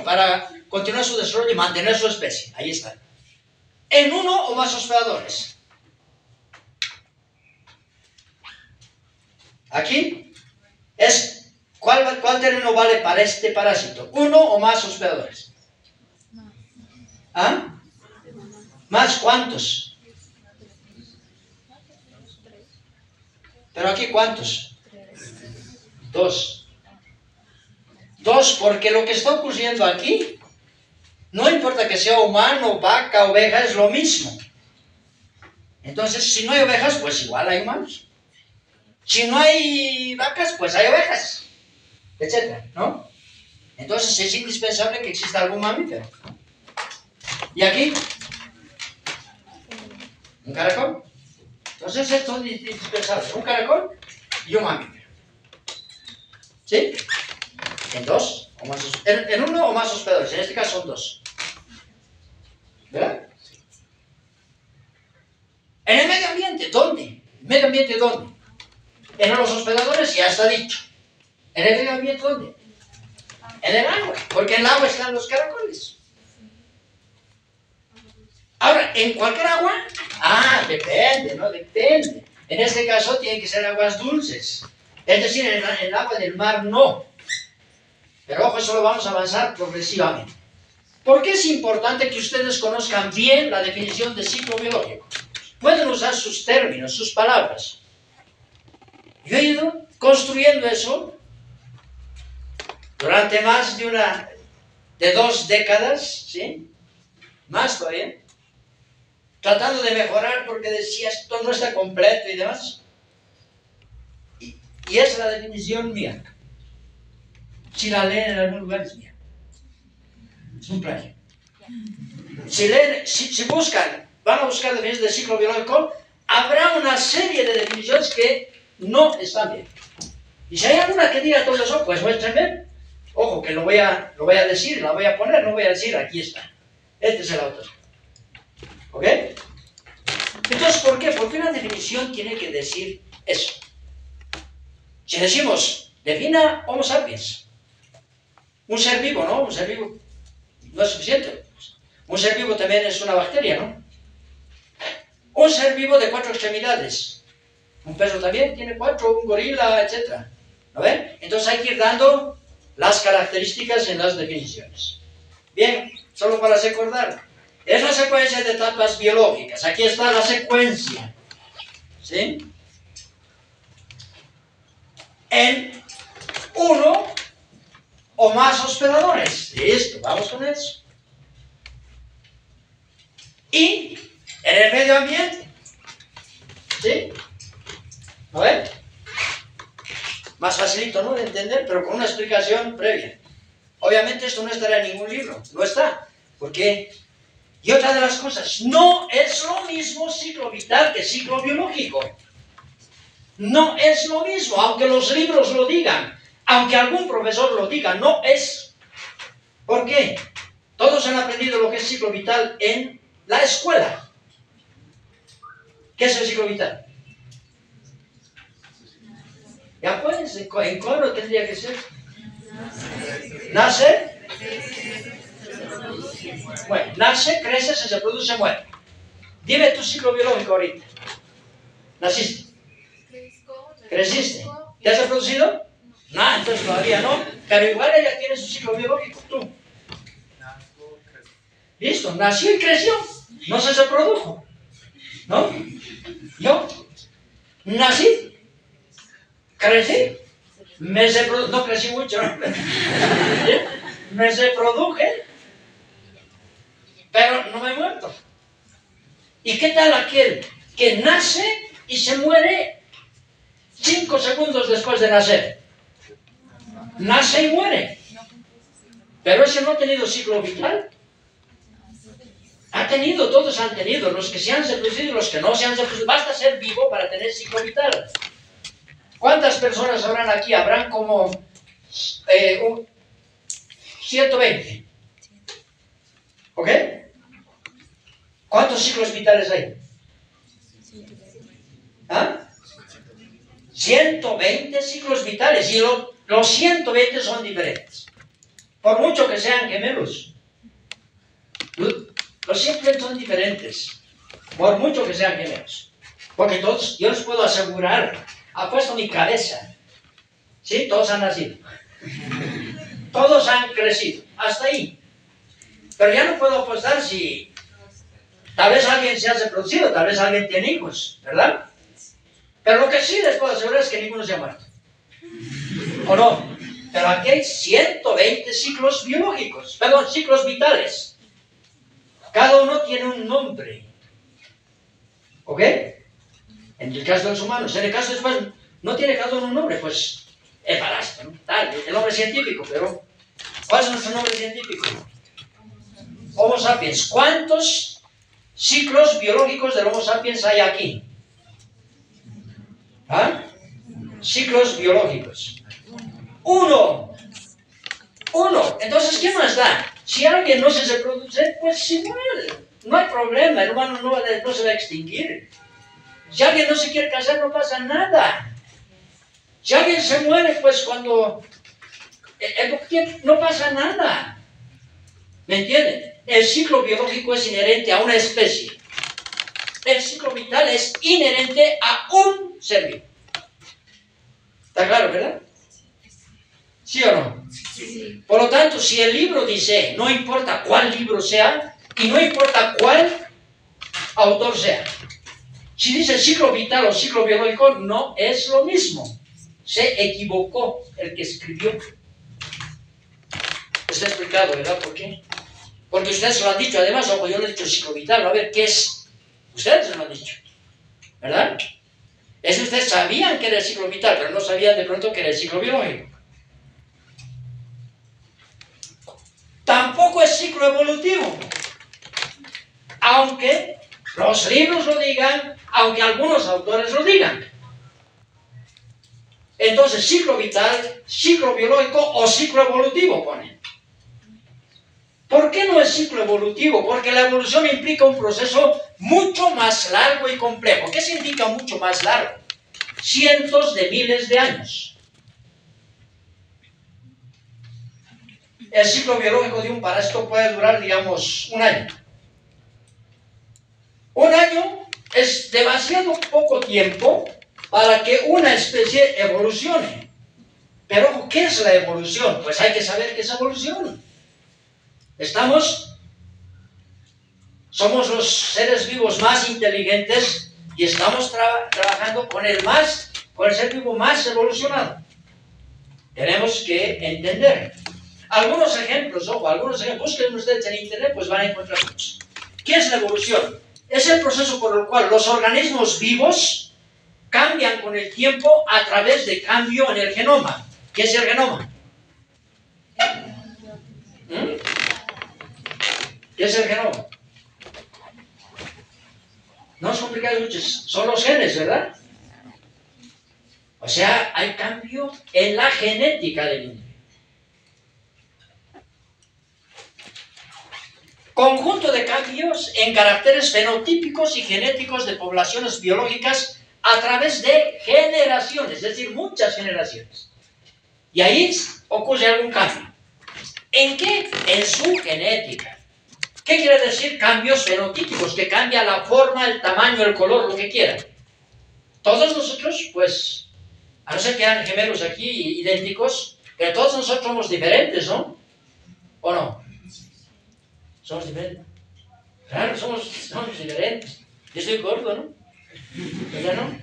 para continuar su desarrollo y mantener su especie. Ahí está. En uno o más hospedadores. Aquí es... ¿Cuál término vale para este parásito? Uno o más hospedadores. ¿Ah? ¿Más cuántos? Pero aquí ¿cuántos? Dos. Dos, porque lo que está ocurriendo aquí, no importa que sea humano, vaca, oveja, es lo mismo. Entonces, si no hay ovejas, pues igual hay humanos. Si no hay vacas, pues hay ovejas, etcétera, ¿no? Entonces es indispensable que exista algún mamífero. ¿Y aquí? ¿Un caracol? Entonces esto es indispensable, un caracol y un mamífero. ¿Sí? En dos, o más, en uno o más hospedadores, en este caso son dos. ¿Verdad? En el medio ambiente, ¿dónde? ¿Medio ambiente dónde? En los hospedadores ya está dicho. ¿En el medio ambiente dónde? En el agua, porque en el agua están los caracoles. Ahora, ¿en cualquier agua? Ah, depende, ¿no? Depende. En este caso tienen que ser aguas dulces. Es decir, en el agua del mar no. Pero ojo, eso lo vamos a avanzar progresivamente. ¿Por qué es importante que ustedes conozcan bien la definición de ciclo biológico? Pueden usar sus términos, sus palabras. Yo he ido construyendo eso durante más de de 2 décadas, ¿sí? Más todavía, tratando de mejorar porque decía esto no está completo y demás. Y es la definición mía. Si la leen en algún lugar es mía. Es un plagio. Si leen, si buscan, van a buscar definiciones del ciclo biológico, habrá una serie de definiciones que no están bien. Y si hay alguna que diga todo eso, pues muéstrenme. Ojo, que lo voy a decir, la voy a poner, no voy a decir, aquí está. Este es el autor. ¿Ok? Entonces, ¿por qué? Porque una definición tiene que decir eso. Si decimos, defina Homo sapiens, un ser vivo, ¿no? Un ser vivo no es suficiente. Un ser vivo también es una bacteria, ¿no? Un ser vivo de 4 extremidades. Un perro también tiene 4, un gorila, etc. ¿No ven? Entonces hay que ir dando las características en las definiciones. Bien, solo para recordar. Es la secuencia de etapas biológicas. Aquí está la secuencia. ¿Sí? En uno o más hospedadores. Listo, vamos con eso. Y en el medio ambiente. ¿Sí? ¿No ven? Más facilito, ¿no? De entender, pero con una explicación previa. Obviamente esto no estará en ningún libro. No está. Porque... Y otra de las cosas, no es lo mismo ciclo vital que ciclo biológico. No es lo mismo, aunque los libros lo digan, aunque algún profesor lo diga, no es. ¿Por qué? Todos han aprendido lo que es ciclo vital en la escuela. ¿Qué es el ciclo vital? Ya pues, en coro tendría que ser. Nace. Bueno, nace, crece, se reproduce, muere. Dime tu ciclo biológico ahorita. Naciste. ¿Creciste? ¿Te has reproducido? No, entonces todavía no. Pero igual ella tiene su ciclo biológico, tú. Listo, nació y creció. No se reprodujo. ¿No? Yo nací, crecí, me reproduje, no crecí mucho, ¿no? Me reproduje, pero no me he muerto. ¿Y qué tal aquel que nace y se muere 5 segundos después de nacer? Nace y muere. Pero ese no ha tenido ciclo vital. Ha tenido, todos han tenido, los que se han reproducido y los que no se han reproducido. Basta ser vivo para tener ciclo vital. ¿Cuántas personas habrán aquí? Habrán como 120. ¿Ok? ¿Cuántos ciclos vitales hay? ¿Ah? 120 ciclos vitales. Y los 120 son diferentes. Por mucho que sean gemelos. Los 120 son diferentes. Por mucho que sean gemelos. Porque todos, yo les puedo asegurar, apuesto mi cabeza. ¿Sí? Todos han nacido. Todos han crecido. Hasta ahí. Pero ya no puedo apostar si... Tal vez alguien se ha reproducido, tal vez alguien tiene hijos, ¿verdad? Pero lo que sí les puedo asegurar es que ninguno se ha muerto. ¿O no? Pero aquí hay 120 ciclos biológicos, perdón, ciclos vitales. Cada uno tiene un nombre. ¿Ok? En el caso de los humanos. En el caso después, no tiene cada uno un nombre, pues, eparasto, ¿no? Tal, el nombre científico, pero ¿cuál es nuestro nombre científico? Homo sapiens. ¿Cuántos ciclos biológicos del Homo sapiens hay aquí? ¿Ah? Ciclos biológicos. Uno. Entonces, ¿qué más da? Si alguien no se reproduce, pues igual. No hay problema, el humano no se va a extinguir. Si alguien no se quiere casar, no pasa nada. Si alguien se muere, pues cuando... no pasa nada. ¿Me entienden? El ciclo biológico es inherente a una especie. El ciclo vital es inherente a un ser vivo. ¿Está claro, verdad? ¿Sí o no? Sí. Por lo tanto, si el libro dice, no importa cuál libro sea, y no importa cuál autor sea, si dice ciclo vital o ciclo biológico, no es lo mismo. Se equivocó el que escribió. Está explicado, ¿verdad? ¿Por qué? Porque ustedes lo han dicho, además, ojo, yo le he dicho ciclo vital, a ver, ¿qué es? Ustedes lo han dicho, ¿verdad? Es que ustedes sabían que era el ciclo vital, pero no sabían de pronto que era el ciclo biológico. Tampoco es ciclo evolutivo, aunque los libros lo digan, aunque algunos autores lo digan. Entonces, ciclo vital, ciclo biológico o ciclo evolutivo ponen. ¿Por qué no es ciclo evolutivo? Porque la evolución implica un proceso mucho más largo y complejo. ¿Qué significa mucho más largo? Cientos de miles de años. El ciclo biológico de un parásito puede durar, digamos, un año. Un año es demasiado poco tiempo para que una especie evolucione. Pero, ¿qué es la evolución? Pues hay que saber qué es evolución. Somos los seres vivos más inteligentes y estamos trabajando con el ser vivo más evolucionado. Tenemos que entender. Algunos ejemplos, busquen ustedes en internet, pues van a encontrar muchos. ¿Qué es la evolución? Es el proceso por el cual los organismos vivos cambian con el tiempo a través de cambio en el genoma. ¿Qué es el genoma? ¿Qué es el genoma? No es complicado mucho, son los genes, ¿verdad? O sea, hay cambio en la genética del individuo. Conjunto de cambios en caracteres fenotípicos y genéticos de poblaciones biológicas a través de generaciones, es decir, muchas generaciones. Y ahí ocurre algún cambio. ¿En qué? En su genética. ¿Qué quiere decir cambios fenotípicos? Que cambia la forma, el tamaño, el color, lo que quieran. Todos nosotros, pues, a no ser que eran gemelos aquí, idénticos, pero todos nosotros somos diferentes, ¿no? ¿O no? Somos diferentes. Claro, somos diferentes. Yo estoy gordo, ¿no? ¿Verdad, no?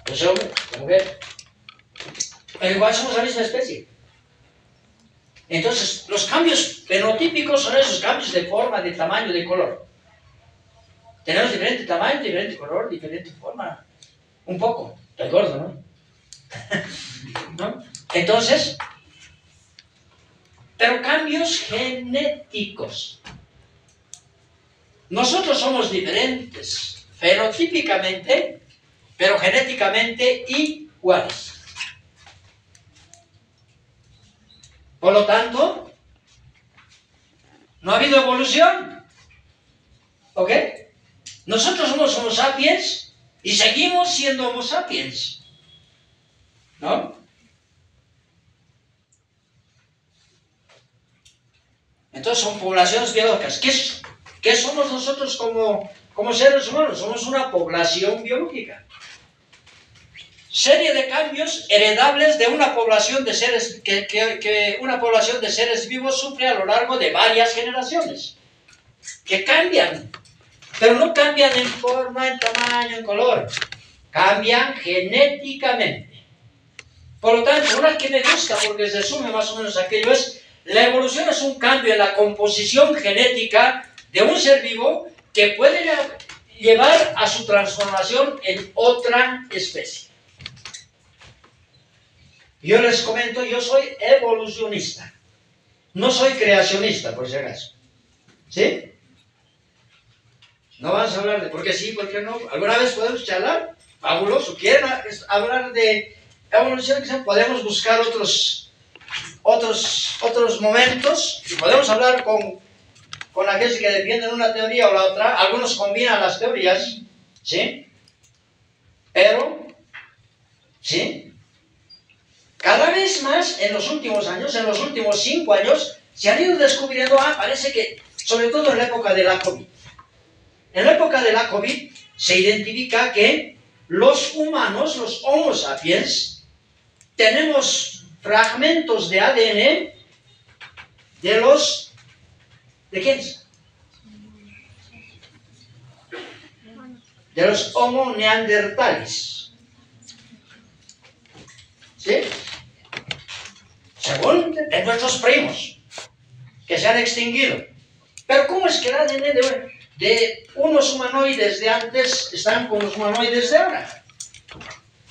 Yo soy hombre, la mujer. Pero igual somos la misma especie. Entonces, los cambios fenotípicos son esos cambios de forma, de tamaño, de color. Tenemos diferente tamaño, diferente color, diferente forma. Un poco. Estoy gordo, ¿no? ¿No? Entonces, pero cambios genéticos. Nosotros somos diferentes, fenotípicamente, pero genéticamente iguales. Por lo tanto, no ha habido evolución. ¿Ok? Nosotros somos Homo sapiens y seguimos siendo Homo sapiens. ¿No? Entonces son poblaciones biológicas. ¿Qué somos nosotros como seres humanos? Somos una población biológica. Serie de cambios heredables de una población de seres que una población de seres vivos sufre a lo largo de varias generaciones. Que cambian, pero no cambian en forma, en tamaño, en color. Cambian genéticamente. Por lo tanto, una que me gusta porque resume más o menos aquello es: la evolución es un cambio en la composición genética de un ser vivo que puede llevar a su transformación en otra especie. Yo les comento, yo soy evolucionista, no soy creacionista, por si acaso. ¿Sí? No vamos a hablar de por qué sí, por qué no. ¿Alguna vez podemos charlar? Fabuloso. ¿Quieren hablar de evolución? Podemos buscar otros momentos y podemos hablar con aquellos que defienden una teoría o la otra. Algunos combinan las teorías, ¿sí? Pero, ¿sí? Cada vez más en los últimos años, en los últimos 5 años, se han ido descubriendo, parece que, sobre todo en la época de la COVID. En la época de la COVID se identifica que los humanos, los Homo sapiens, tenemos fragmentos de ADN ¿de quiénes? De los Homo neandertales. ¿Sí? según de nuestros primos, que se han extinguido. Pero ¿cómo es que el ADN de unos humanoides de antes están con los humanoides de ahora?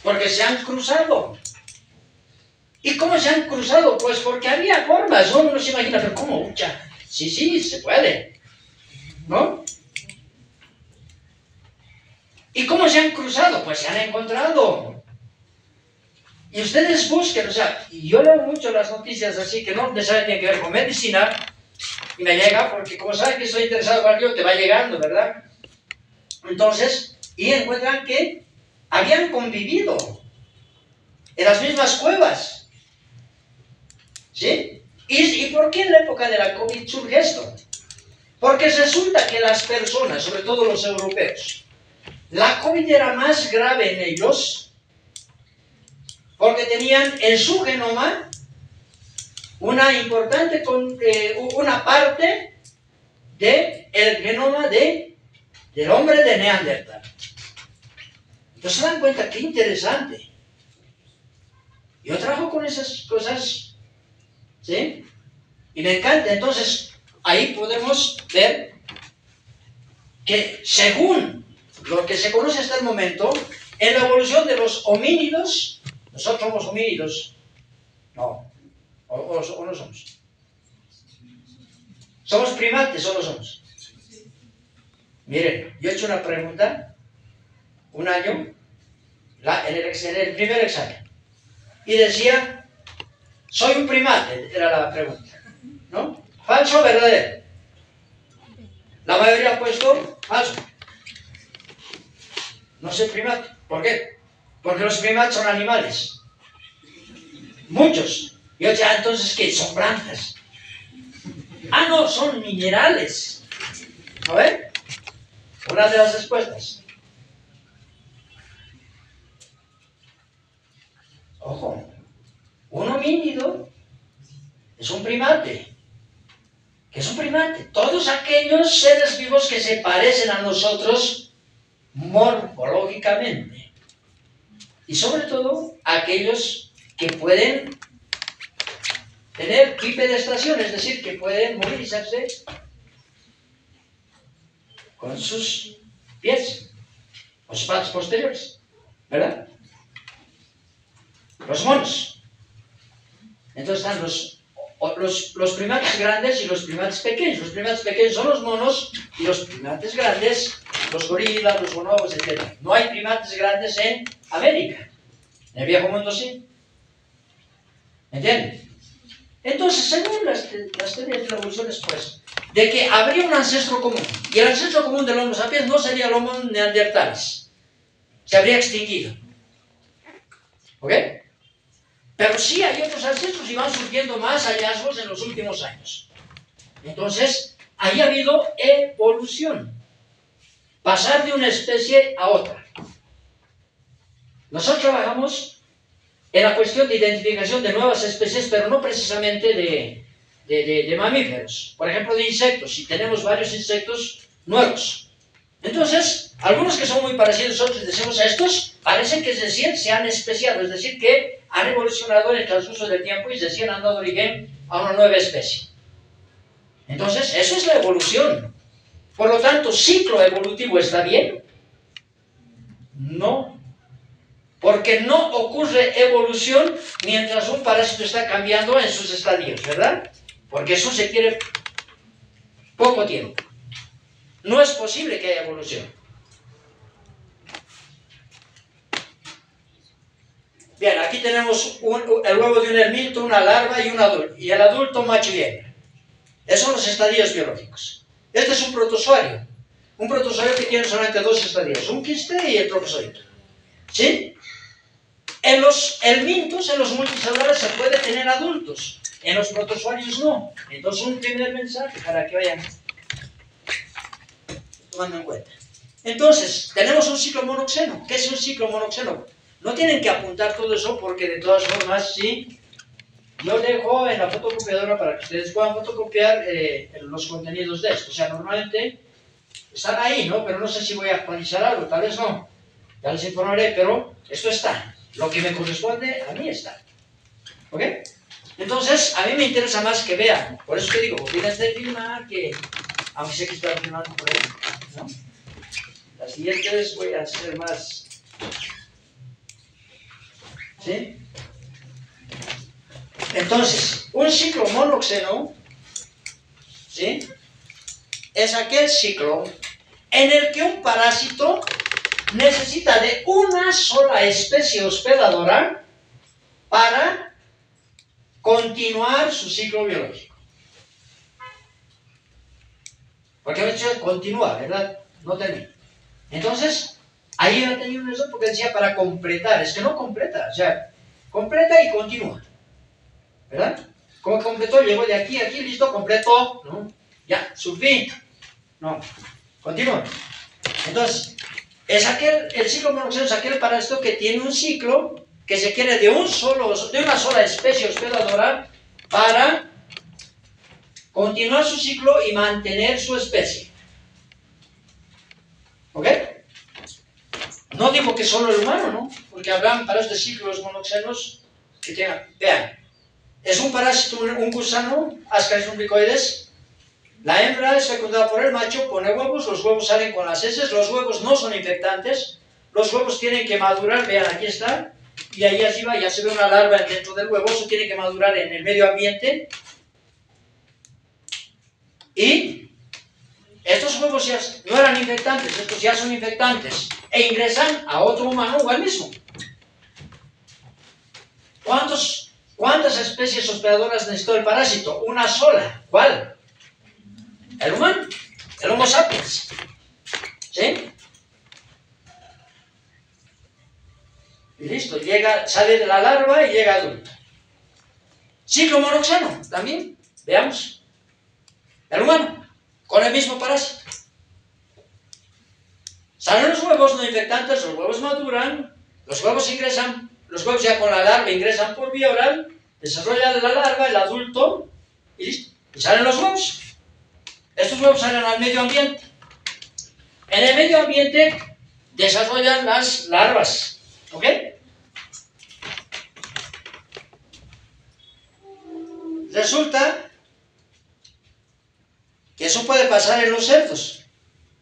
Porque se han cruzado. ¿Y cómo se han cruzado? Pues porque había formas, ¿no? Uno se imagina, pero ¿cómo? Ucha, sí, se puede, ¿no? ¿Y cómo se han cruzado? Pues se han encontrado. Y ustedes busquen, o sea, y yo leo mucho las noticias así, que no necesariamente tienen que ver con medicina, y me llega, porque como saben que estoy interesado en algo, te va llegando, ¿verdad? Entonces, y encuentran que habían convivido en las mismas cuevas, ¿sí? ¿Y por qué en la época de la COVID surge esto? Porque resulta que las personas, sobre todo los europeos, la COVID era más grave en ellos porque tenían en su genoma una importante, una parte del genoma del hombre de Neandertal. Entonces se dan cuenta, qué interesante. Yo trabajo con esas cosas, ¿sí? Y me encanta. Entonces, ahí podemos ver que según lo que se conoce hasta el momento, en la evolución de los homínidos, nosotros somos homínidos, no, o no somos. ¿Somos primates o no somos? Miren, yo he hecho una pregunta, un año, en el primer examen, y decía, soy un primate, era la pregunta, ¿no? ¿Falso o verdadero? La mayoría ha puesto falso. No soy primate. ¿Por qué? Porque los primates son animales. Muchos. Y yo decía, entonces, ¿qué? Son plantas. Ah, no, son minerales. ¿A ver? Una de las respuestas. Ojo. Un homínido es un primate. ¿Qué es un primate? Todos aquellos seres vivos que se parecen a nosotros morfológicamente. Y sobre todo, aquellos que pueden tener bipedestación, es decir, que pueden movilizarse con sus pies, con sus patas posteriores, ¿verdad? Los monos. Entonces están los primates grandes y los primates pequeños. Los primates pequeños son los monos y los primates grandes, los gorilas, los bonobos, etc. No hay primates grandes en América. En el viejo mundo sí. ¿Entienden? Entonces, según las teorías de la evolución es pues, de que habría un ancestro común. Y el ancestro común del Homo sapiens no sería el Homo neanderthalis. Se habría extinguido. ¿Ok? Pero sí hay otros ancestros y van surgiendo más hallazgos en los últimos años. Entonces, ahí ha habido evolución. Pasar de una especie a otra. Nosotros trabajamos en la cuestión de identificación de nuevas especies, pero no precisamente de mamíferos. Por ejemplo, de insectos. Si tenemos varios insectos nuevos. Entonces, algunos que son muy parecidos, otros decimos a estos, parece que es decir, se han especiado, es decir, que han evolucionado en el transcurso del tiempo y es decir, han dado origen a una nueva especie. Entonces, eso es la evolución. Por lo tanto, ¿ciclo evolutivo está bien? No. Porque no ocurre evolución mientras un parásito está cambiando en sus estadios, ¿verdad? Porque eso se quiere poco tiempo. No es posible que haya evolución. Bien, aquí tenemos el huevo de un ermito, una larva y un adulto. Y el adulto macho y hembra. Esos son los estadios biológicos. Este es un protozoario. Un protozoario que tiene solamente dos estadios. Un quiste y el trofozoito. ¿Sí? En los helmintos, en los multicelulares, se puede tener adultos. En los protozoarios no. Entonces, un primer mensaje para que vayan tomando en cuenta. Entonces, tenemos un ciclo monoxeno. ¿Qué es un ciclo monoxeno? No tienen que apuntar todo eso porque de todas formas, sí, yo dejo en la fotocopiadora para que ustedes puedan fotocopiar los contenidos de esto. O sea, normalmente están ahí, ¿no? Pero no sé si voy a actualizar algo, tal vez no. Ya les informaré, pero esto está. Lo que me corresponde a mí está. ¿Ok? Entonces, a mí me interesa más que vean. Por eso te digo, olvídense de filmar, que aunque sé que estoy filmando por ahí, ¿no? Las siguientes voy a hacer más. ¿Sí? Entonces, un ciclo monoxeno, ¿sí?, es aquel ciclo en el que un parásito necesita de una sola especie hospedadora para continuar su ciclo biológico. Porque me dicho continúa, ¿verdad? No termina. Entonces, ahí ha tenido un error porque decía para completar. Es que no completa, o sea, completa y continúa. ¿Verdad? Como completó, llegó de aquí a aquí, listo, completo, ¿no? Ya, su fin. No, continúa. Entonces, el ciclo monoxeno es aquel parásito que tiene un ciclo que se quiere de una sola especie hospedadora para continuar su ciclo y mantener su especie. ¿Ok? No digo que solo el humano, ¿no? Porque habrán parásitos de ciclos monoxenos que tengan. Vean, es un parásito, un gusano, Ascaris lumbricoides. La hembra es fecundada por el macho, pone huevos, los huevos salen con las heces, los huevos no son infectantes, los huevos tienen que madurar, vean, aquí está, y ahí arriba ya se ve una larva dentro del huevo, eso tiene que madurar en el medio ambiente. Y estos huevos ya no eran infectantes, estos ya son infectantes, e ingresan a otro humano o al mismo. ¿Cuántas especies hospedadoras necesitó el parásito? Una sola. ¿Cuál? El humano, el Homo sapiens. ¿Sí? Y listo, sale de la larva y llega adulto. Ciclo monoxeno, también, veamos. El humano, con el mismo parásito. Salen los huevos no infectantes, los huevos maduran, los huevos ingresan, los huevos ya con la larva ingresan por vía oral, desarrolla la larva, el adulto, y listo. Y salen los huevos. Estos huevos salen al medio ambiente. En el medio ambiente desarrollan las larvas. ¿Ok? Resulta que eso puede pasar en los cerdos.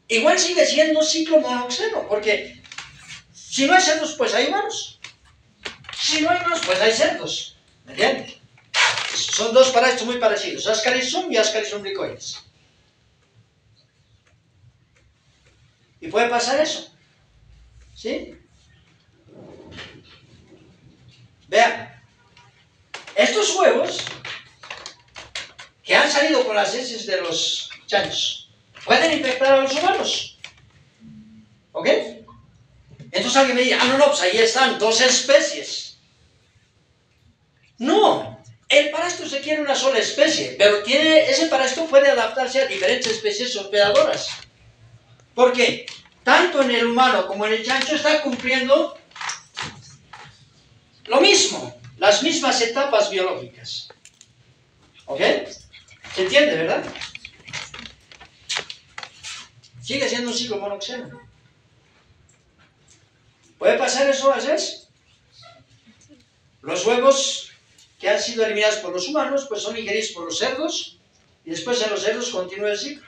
Igual sigue siendo ciclo monoxeno, porque si no hay cerdos, pues hay humanos. Si no hay humanos, pues hay cerdos. ¿Me entiendes? Son dos parásitos muy parecidos, Ascaris y Ascaris lumbricoides. Y puede pasar eso. ¿Sí? Vean, estos huevos que han salido con las heces de los chanchos pueden infectar a los humanos. ¿Ok? Entonces alguien me dice, no, pues ahí están dos especies. No, el parásito se quiere una sola especie, pero ese parásito puede adaptarse a diferentes especies hospedadoras. ¿Por qué? Tanto en el humano como en el chancho está cumpliendo lo mismo, las mismas etapas biológicas. ¿Ok? ¿Se entiende, verdad? Sigue siendo un ciclo monoxeno. ¿Puede pasar eso a veces? Los huevos que han sido eliminados por los humanos, pues son ingeridos por los cerdos, y después en los cerdos continúa el ciclo.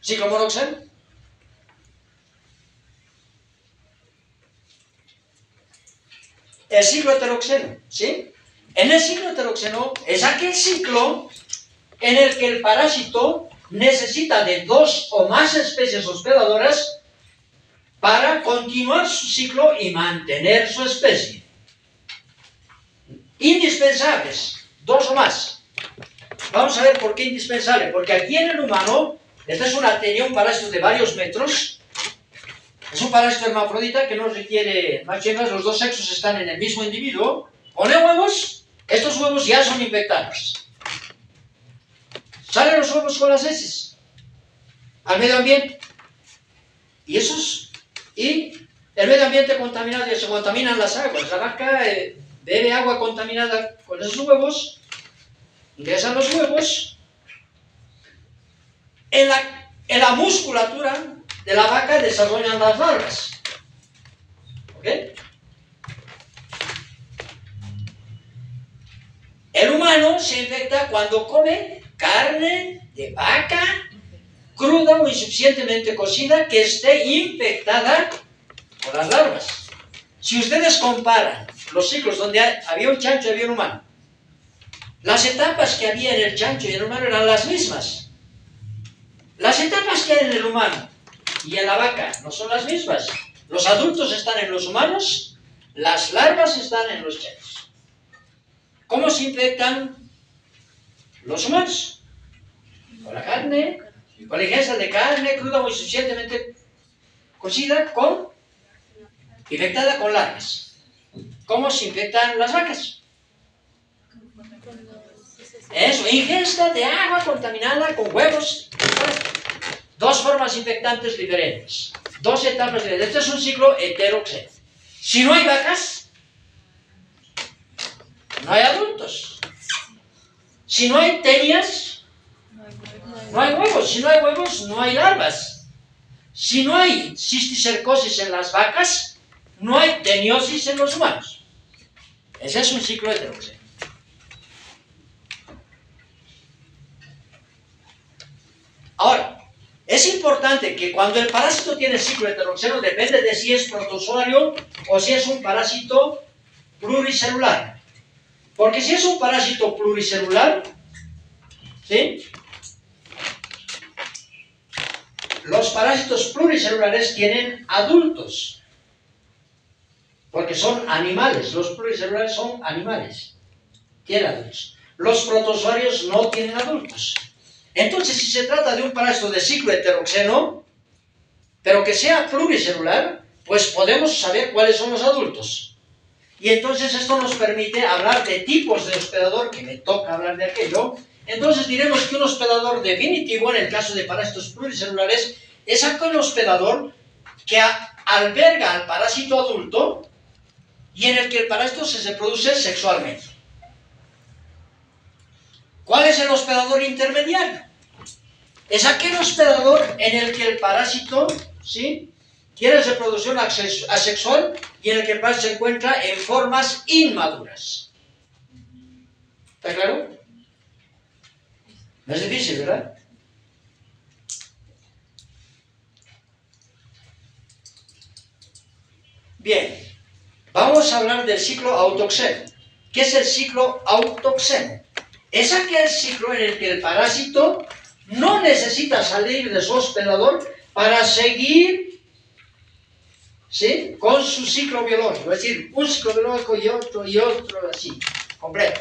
¿Ciclo monoxeno? El ciclo heteroxeno, ¿sí? En el ciclo heteroxeno es aquel ciclo en el que el parásito necesita de dos o más especies hospedadoras para continuar su ciclo y mantener su especie. Indispensables, dos o más. Vamos a ver por qué indispensable. Porque aquí en el humano, tenía un parásito de varios metros. Es un parásito hermafrodita que no requiere macho y hembras, los dos sexos están en el mismo individuo. Pone huevos, estos huevos ya son infectantes. Salen los huevos con las heces al medio ambiente. Y el medio ambiente contaminado, se contaminan las aguas. La vaca bebe agua contaminada con esos huevos, ingresan los huevos. En la musculatura de la vaca desarrollan las larvas. ¿Ok? El humano se infecta cuando come carne de vaca cruda o insuficientemente cocida que esté infectada por las larvas. Si ustedes comparan los ciclos donde había un chancho y había un humano, las etapas que había en el chancho y en el humano eran las mismas. Las etapas que hay en el humano y en la vaca no son las mismas. Los adultos están en los humanos, las larvas están en los chanchos. ¿Cómo se infectan los humanos? Con la carne, con la ingesta de carne cruda o insuficientemente cocida, infectada con larvas. ¿Cómo se infectan las vacas? Eso, ingesta de agua contaminada con huevos. Dos formas infectantes diferentes. Dos etapas diferentes. Este es un ciclo heteroxeno. Si no hay vacas, no hay adultos. Si no hay tenias, no hay huevos. Si no hay huevos, no hay larvas. Si no hay cisticercosis en las vacas, no hay teniosis en los humanos. Ese es un ciclo heteroxeno. Ahora, es importante que cuando el parásito tiene ciclo heteroxeno, depende de si es protozoario o si es un parásito pluricelular. Porque si es un parásito pluricelular, ¿sí? Los parásitos pluricelulares tienen adultos. Porque son animales. Los pluricelulares son animales. Tienen adultos. Los protozoarios no tienen adultos. Entonces, si se trata de un parásito de ciclo heteroxeno, pero que sea pluricelular, pues podemos saber cuáles son los adultos. Y entonces esto nos permite hablar de tipos de hospedador, que me toca hablar de aquello. Entonces diremos que un hospedador definitivo, en el caso de parásitos pluricelulares, es aquel hospedador que alberga al parásito adulto y en el que el parásito se reproduce sexualmente. ¿Cuál es el hospedador intermediario? Es aquel hospedador en el que el parásito, ¿sí?, tiene reproducción asexual y en el que el parásito se encuentra en formas inmaduras. ¿Está claro? No es difícil, ¿verdad? Bien, vamos a hablar del ciclo autoxeno. ¿Qué es el ciclo autoxeno? Es aquel ciclo en el que el parásito no necesita salir de su hospedador para seguir, ¿sí?, con su ciclo biológico. Es decir, un ciclo biológico y otro así, completo.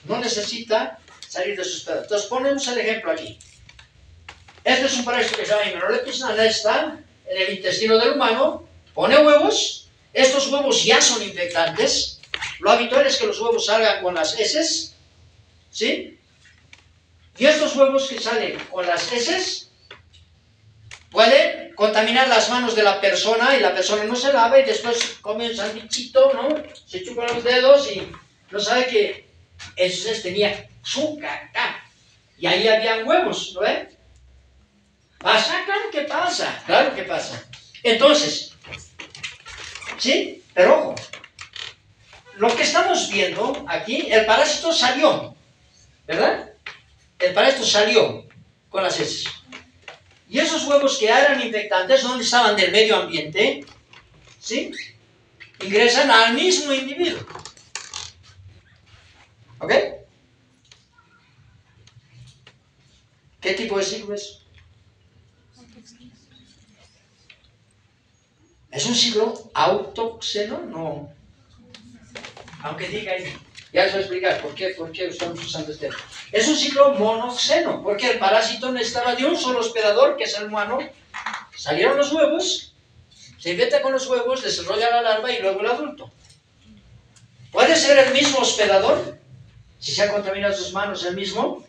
No necesita salir de su hospedador. Entonces ponemos el ejemplo aquí. Este es un parásito que se llama Hymenolepis nanesta, en el intestino del humano, pone huevos. Estos huevos ya son infectantes. Lo habitual es que los huevos salgan con las heces, ¿sí? Y estos huevos que salen con las heces pueden contaminar las manos de la persona y la persona no se lava y después come un sandwichito, ¿no? Se chupa los dedos y no sabe que eso tenía su caca. Y ahí habían huevos, ¿no ven? ¿Pasa? Claro que pasa, claro que pasa. Entonces, ¿sí? Pero ojo, lo que estamos viendo aquí, el parásito salió, ¿verdad? El parásito salió con las heces. Y esos huevos que eran infectantes, ¿dónde estaban? Del medio ambiente, ¿sí? Ingresan al mismo individuo. ¿Ok? ¿Qué tipo de ciclo es? ¿Es un ciclo autoxeno? No. Aunque diga ahí. Ya les voy a explicar por qué estamos usando este término. Es un ciclo monoxeno, porque el parásito necesitaba de un solo hospedador, que es el humano. Salieron los huevos, se infecta con los huevos, desarrolla la larva y luego el adulto. Puede ser el mismo hospedador, si se ha contaminado sus manos el mismo,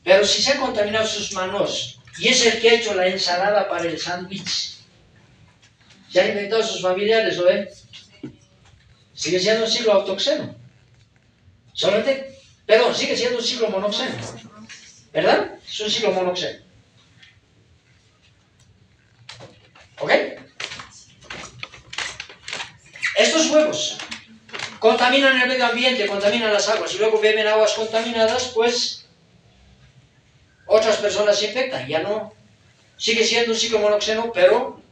pero si se ha contaminado sus manos y es el que ha hecho la ensalada para el sándwich, se han infectado sus familiares, ¿lo ven? Sigue siendo un ciclo autoxeno. Sigue siendo un ciclo monoxeno. ¿Verdad? Es un ciclo monoxeno. ¿Ok? Estos huevos contaminan el medio ambiente, contaminan las aguas y luego beben aguas contaminadas, pues otras personas se infectan. Ya no, sigue siendo un ciclo monoxeno, pero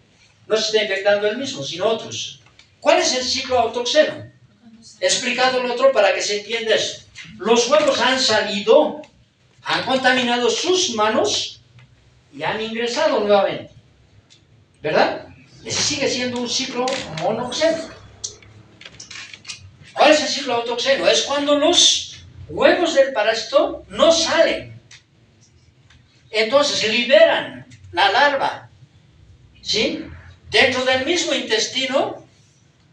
no se está infectando el mismo, sino otros. ¿Cuál es el ciclo autoxeno? He explicado el otro para que se entienda eso. Los huevos han salido, han contaminado sus manos y han ingresado nuevamente. ¿Verdad? Ese sigue siendo un ciclo monoxeno. ¿Cuál es el ciclo autoxeno? Es cuando los huevos del parásito no salen. Entonces liberan la larva, ¿sí?, dentro del mismo intestino,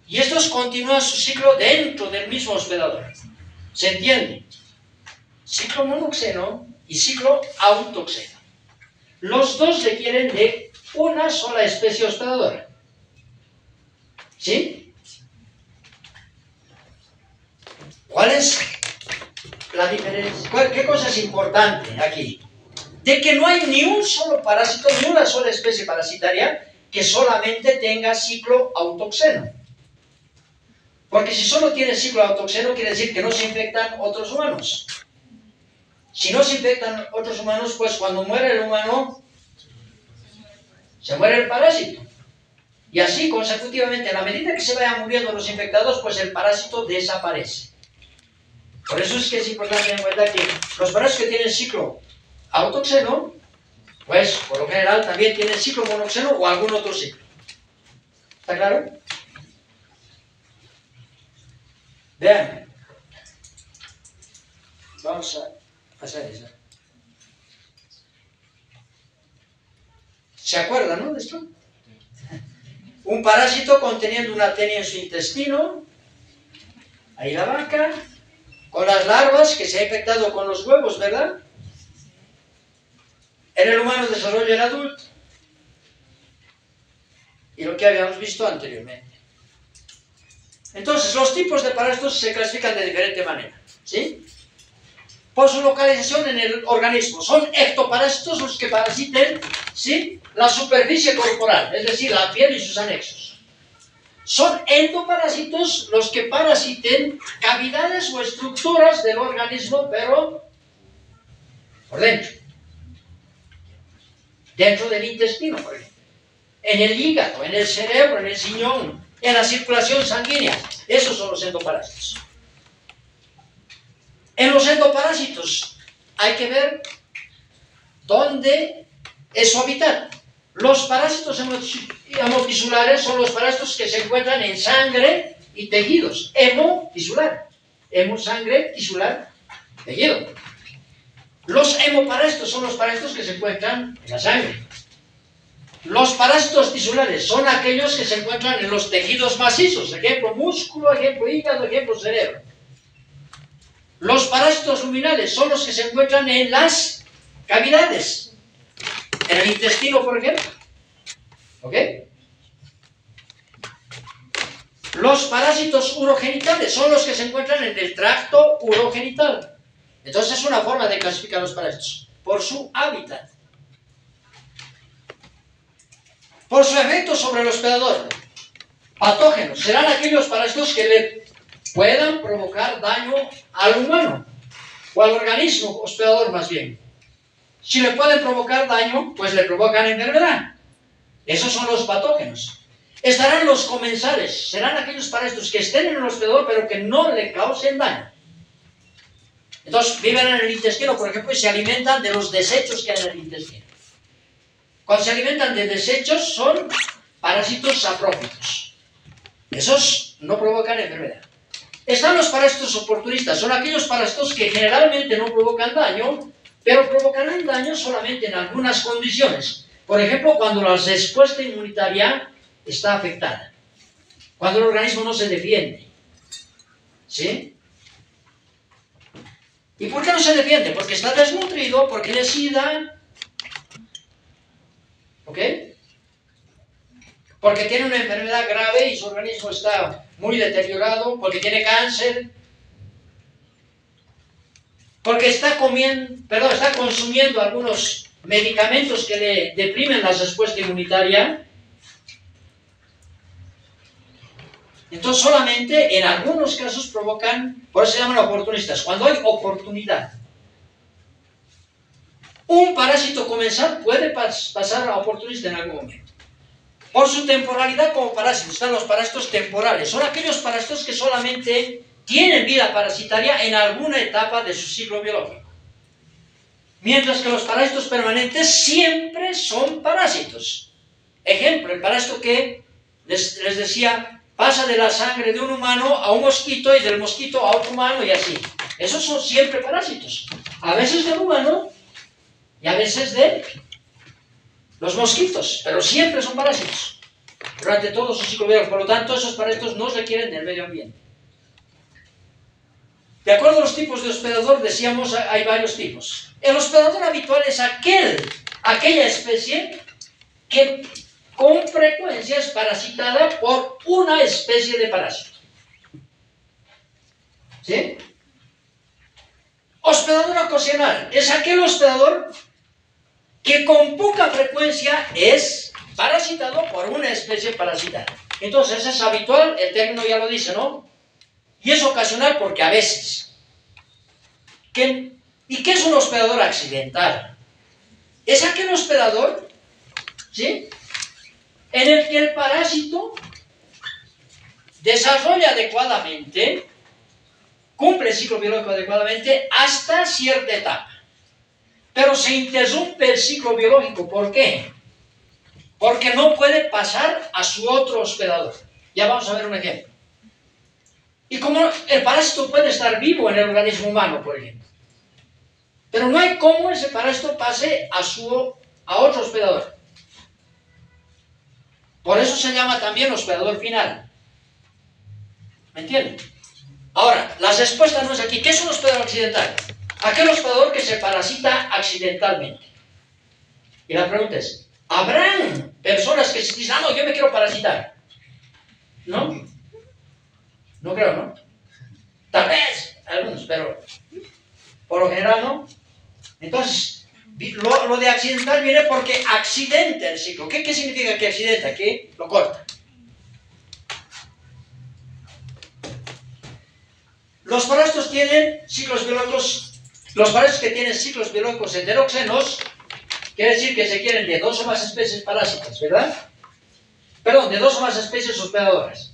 y estos continúan su ciclo dentro del mismo hospedador. ¿Se entiende? Ciclo monoxeno y ciclo autoxeno. Los dos requieren de una sola especie hospedadora. ¿Sí? ¿Cuál es la diferencia? ¿Qué cosa es importante aquí? De que no hay ni un solo parásito, ni una sola especie parasitaria que solamente tenga ciclo autoxeno. Porque si solo tiene ciclo autoxeno, quiere decir que no se infectan otros humanos. Si no se infectan otros humanos, pues cuando muere el humano, se muere el parásito. Y así consecutivamente, a la medida que se vayan muriendo los infectados, pues el parásito desaparece. Por eso es que es importante tener en cuenta que los parásitos que tienen ciclo autoxeno, pues por lo general también tienen ciclo monoxeno o algún otro ciclo. ¿Está claro? Vean. Vamos a pasar eso. ¿Se acuerdan, no, de esto? Un parásito conteniendo una tenia en su intestino. Ahí la vaca, con las larvas que se ha infectado con los huevos, ¿verdad? En el humano desarrolla el adulto. Y lo que habíamos visto anteriormente. Entonces, los tipos de parásitos se clasifican de diferente manera, ¿sí? Por su localización en el organismo. Son ectoparásitos los que parasiten, ¿sí?, la superficie corporal, es decir, la piel y sus anexos. Son endoparásitos los que parasiten cavidades o estructuras del organismo, pero por dentro. Dentro del intestino, por ejemplo. En el hígado, en el cerebro, en el riñón, en la circulación sanguínea. Esos son los endoparásitos. En los endoparásitos hay que ver dónde es su hábitat. Los parásitos hemotisulares son los parásitos que se encuentran en sangre y tejidos. Hemotisular. Sangre, tisular, tejido. Los hemoparásitos son los parásitos que se encuentran en la sangre. Los parásitos tisulares son aquellos que se encuentran en los tejidos macizos. Ejemplo, músculo, ejemplo, hígado, ejemplo, cerebro. Los parásitos luminales son los que se encuentran en las cavidades. En el intestino, por ejemplo. ¿Ok? Los parásitos urogenitales son los que se encuentran en el tracto urogenital. Entonces es una forma de clasificar los parásitos. Por su hábitat. Por su efecto sobre el hospedador. Patógenos. Serán aquellos parásitos que le puedan provocar daño al humano. O al organismo hospedador más bien. Si le pueden provocar daño, pues le provocan enfermedad. Esos son los patógenos. Estarán los comensales. Serán aquellos parásitos que estén en el hospedador, pero que no le causen daño. Entonces, viven en el intestino, por ejemplo, y se alimentan de los desechos que hay en el intestino. Cuando se alimentan de desechos, son parásitos saprófitos. Esos no provocan enfermedad. Están los parásitos oportunistas. Son aquellos parásitos que generalmente no provocan daño, pero provocarán daño solamente en algunas condiciones. Por ejemplo, cuando la respuesta inmunitaria está afectada. Cuando el organismo no se defiende. ¿Sí? ¿Y por qué no se defiende? Porque está desnutrido, porque tiene sida. ¿Ok? Porque tiene una enfermedad grave y su organismo está muy deteriorado, porque tiene cáncer. Porque está consumiendo algunos medicamentos que le deprimen la respuesta inmunitaria. Entonces solamente en algunos casos provocan, por eso se llaman oportunistas, cuando hay oportunidad. Un parásito comensal puede pasar a oportunista en algún momento. Por su temporalidad como parásitos, están los parásitos temporales. Son aquellos parásitos que solamente tienen vida parasitaria en alguna etapa de su ciclo biológico. Mientras que los parásitos permanentes siempre son parásitos. Ejemplo, el parásito que les decía, pasa de la sangre de un humano a un mosquito y del mosquito a otro humano y así. Esos son siempre parásitos. A veces del humano y a veces de los mosquitos, pero siempre son parásitos durante todo su ciclo biológico. Por lo tanto, esos parásitos no requieren del medio ambiente. De acuerdo a los tipos de hospedador, decíamos, hay varios tipos. El hospedador habitual es aquella especie que con frecuencia es parasitada por una especie de parásito. ¿Sí? Hospedador ocasional es aquel hospedador que con poca frecuencia es parasitado por una especie parasitada. Entonces es habitual, el término ya lo dice, ¿no? Y es ocasional porque a veces. ¿Y qué es un hospedador accidental? Es aquel hospedador, ¿sí?, en el que el parásito desarrolla adecuadamente, cumple el ciclo biológico adecuadamente hasta cierta etapa. Pero se interrumpe el ciclo biológico. ¿Por qué? Porque no puede pasar a su otro hospedador. Ya vamos a ver un ejemplo. Y como el parásito puede estar vivo en el organismo humano, por ejemplo, pero no hay cómo ese parásito pase a otro hospedador. Por eso se llama también hospedador final. ¿Me entienden? Ahora, la respuesta no es aquí. ¿Qué es un hospedador accidental? Aquel hospedador que se parasita accidentalmente. Y la pregunta es, ¿habrán personas que se dicen, no, yo me quiero parasitar? ¿No? No creo, ¿no? Tal vez, algunos, pero por lo general no. Entonces, lo de accidental viene porque accidenta el ciclo. ¿Qué significa que accidenta? Que lo corta. Los parásitos tienen ciclos biológicos. Los parásitos que tienen ciclos biológicos heteroxenos, quiere decir que se quieren de dos o más especies parásitas, ¿verdad? Perdón, de dos o más especies hospedadoras.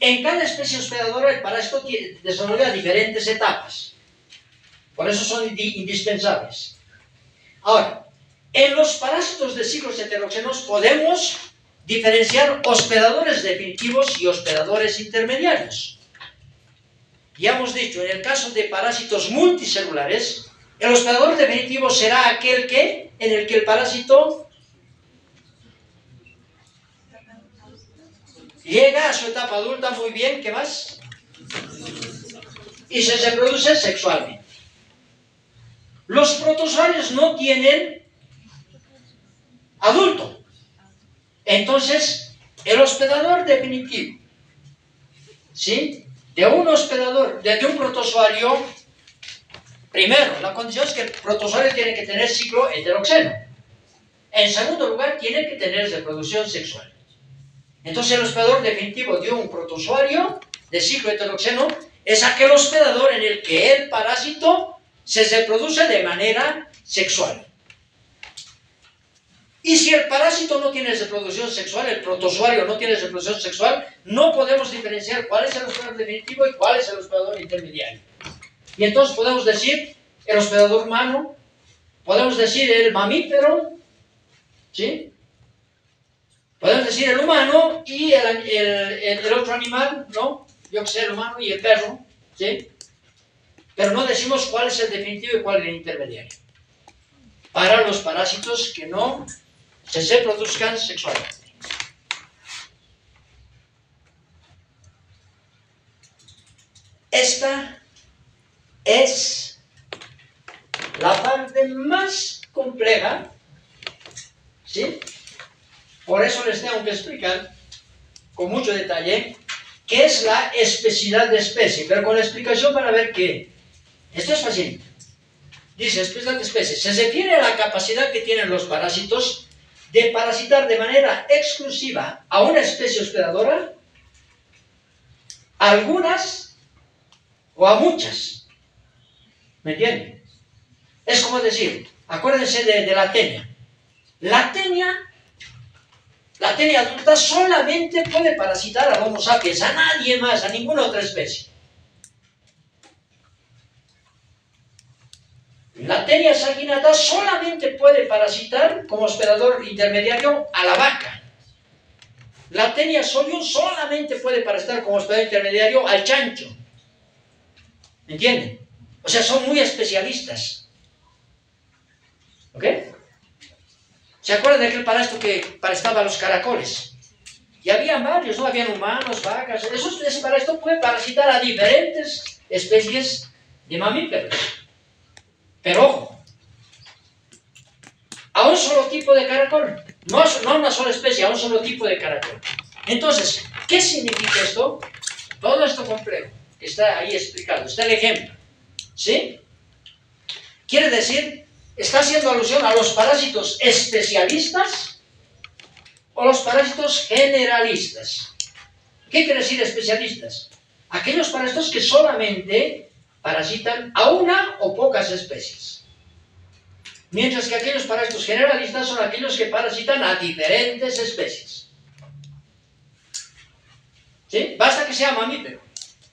En cada especie hospedadora el parásito desarrolla diferentes etapas. Por eso son indispensables. Ahora, en los parásitos de ciclos heteroxenos podemos diferenciar hospedadores definitivos y hospedadores intermediarios. Ya hemos dicho, en el caso de parásitos multicelulares, el hospedador definitivo será aquel en el que el parásito llega a su etapa adulta muy bien, ¿qué más? Y se reproduce sexualmente. Los protozoarios no tienen adulto. Entonces, el hospedador definitivo, ¿sí?, de un protozoario, primero, la condición es que el protozoario tiene que tener ciclo heteroxeno. En segundo lugar, tiene que tener reproducción sexual. Entonces, el hospedador definitivo de un protozoario de ciclo heteroxeno es aquel hospedador en el que el parásito se reproduce de manera sexual. Y si el parásito no tiene reproducción sexual, el protozoario no tiene reproducción sexual, no podemos diferenciar cuál es el hospedador definitivo y cuál es el hospedador intermediario. Y entonces podemos decir el hospedador humano, podemos decir el mamífero, ¿sí?, podemos decir el humano y el otro animal, ¿no? Yo que sé, el humano y el perro, ¿sí? Pero no decimos cuál es el definitivo y cuál es el intermediario. Para los parásitos que no se reproduzcan sexualmente. Esta es la parte más compleja, ¿sí? Por eso les tengo que explicar con mucho detalle qué es la especificidad de especie, pero con la explicación van a ver que esto es fácil. Dice, especificidad de especie, se refiere a la capacidad que tienen los parásitos de parasitar de manera exclusiva a una especie hospedadora a algunas o a muchas. ¿Me entienden? Es como decir, acuérdense de la tenia. La tenia adulta solamente puede parasitar a Homo sapiens, a nadie más, a ninguna otra especie. La tenia sanguinata solamente puede parasitar como hospedador intermediario a la vaca. La tenia solium solamente puede parasitar como hospedador intermediario al chancho. ¿Me entienden? O sea, son muy especialistas. ¿Ok? ¿Se acuerdan de aquel parásito que parasitaba a los caracoles? Y habían varios, ¿no? Habían humanos, vacas. Ese parásito puede parasitar a diferentes especies de mamíferos. Pero ojo, a un solo tipo de caracol. No a una sola especie, a un solo tipo de caracol. Entonces, ¿qué significa esto? Todo esto complejo que está ahí explicado. Está el ejemplo. ¿Sí? Quiere decir, está haciendo alusión a los parásitos especialistas o los parásitos generalistas. ¿Qué quiere decir especialistas? Aquellos parásitos que solamente parasitan a una o pocas especies. Mientras que aquellos parásitos generalistas son aquellos que parasitan a diferentes especies. ¿Sí? Basta que sea mamífero.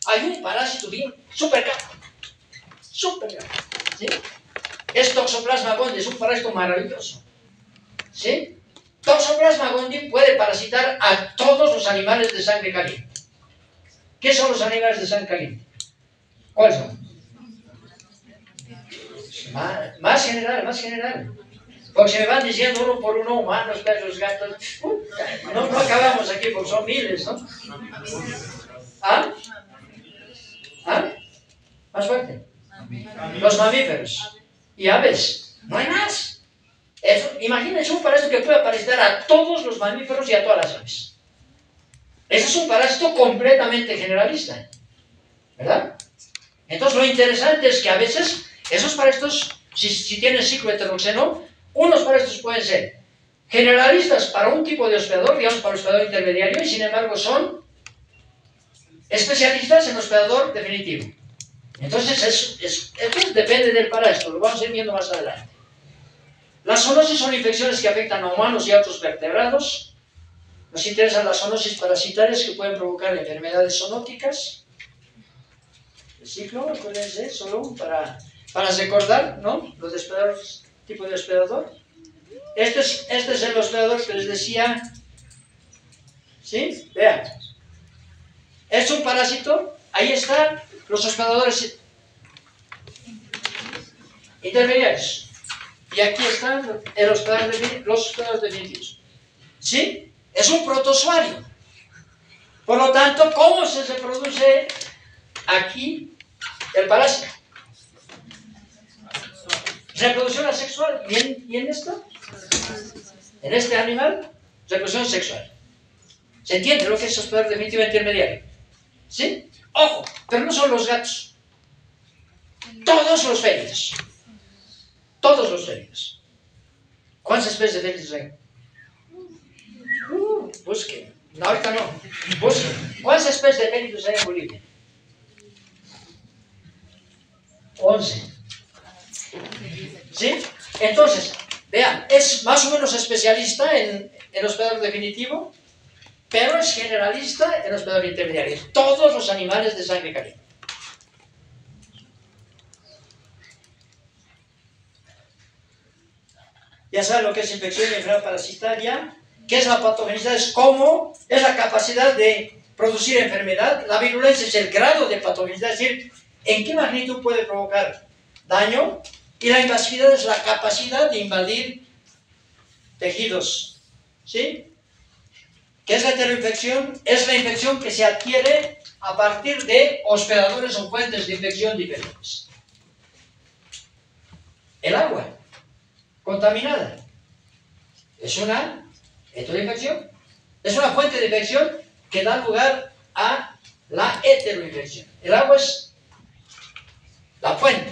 Hay un parásito bien súper caro. Súper caro. ¿Sí? Es Toxoplasma gondii, es un parásito maravilloso. ¿Sí? Toxoplasma gondii puede parasitar a todos los animales de sangre caliente. ¿Qué son los animales de sangre caliente? ¿Cuáles son? Más general. Porque se me van diciendo uno por uno, humanos, perros, gatos. No acabamos aquí porque son miles, ¿no? ¿Ah? Más fuerte. Los mamíferos. Y aves. No hay más. Imagínense un parásito que puede parasitar a todos los mamíferos y a todas las aves. Ese es un parásito completamente generalista. ¿Verdad? Entonces lo interesante es que a veces esos parásitos, si tienen ciclo heteroxeno, unos parásitos pueden ser generalistas para un tipo de hospedador, digamos para el hospedador intermediario, y sin embargo son especialistas en hospedador definitivo. Entonces esto depende del parásito, lo vamos a ir viendo más adelante. Las zoonosis son infecciones que afectan a humanos y a otros vertebrados. Nos interesan las zoonosis parasitarias que pueden provocar enfermedades zoonóticas. El ciclo, acuérdense, solo para recordar, ¿no? Los hospedadores, tipo de hospedador. Este es el hospedador que les decía. ¿Sí? Vean. Es un parásito. Ahí están los hospedadores intermediarios. Y aquí están los hospedadores definitivos. ¿Sí? Es un protozoario. Por lo tanto, ¿cómo se reproduce aquí el parásito? Reproducción asexual. ¿Y en esto? En este animal, reproducción sexual. ¿Se entiende lo que es hospedador definitivo intermediario? ¿Sí? Ojo, pero no son los gatos. Todos los félidos. Todos los félidos. ¿Cuántas especies de félidos hay? Busquen. No, ahorita no. Busquen. ¿Cuántas especies de félidos hay en Bolivia? 11. ¿Sí? Entonces, vean, es más o menos especialista en hospedador definitivo, pero es generalista en hospedador intermediario. Todos los animales de sangre caliente. Ya saben lo que es infección y enfermedad parasitaria. ¿Qué es la patogenicidad? Es cómo es la capacidad de producir enfermedad. La virulencia es el grado de patogenicidad, es decir, en qué magnitud puede provocar daño. Y la invasividad es la capacidad de invadir tejidos. ¿Sí? ¿Qué es la heteroinfección? Es la infección que se adquiere a partir de hospedadores o fuentes de infección diferentes. El agua contaminada es una heteroinfección. Es una fuente de infección que da lugar a la heteroinfección. El agua es la fuente.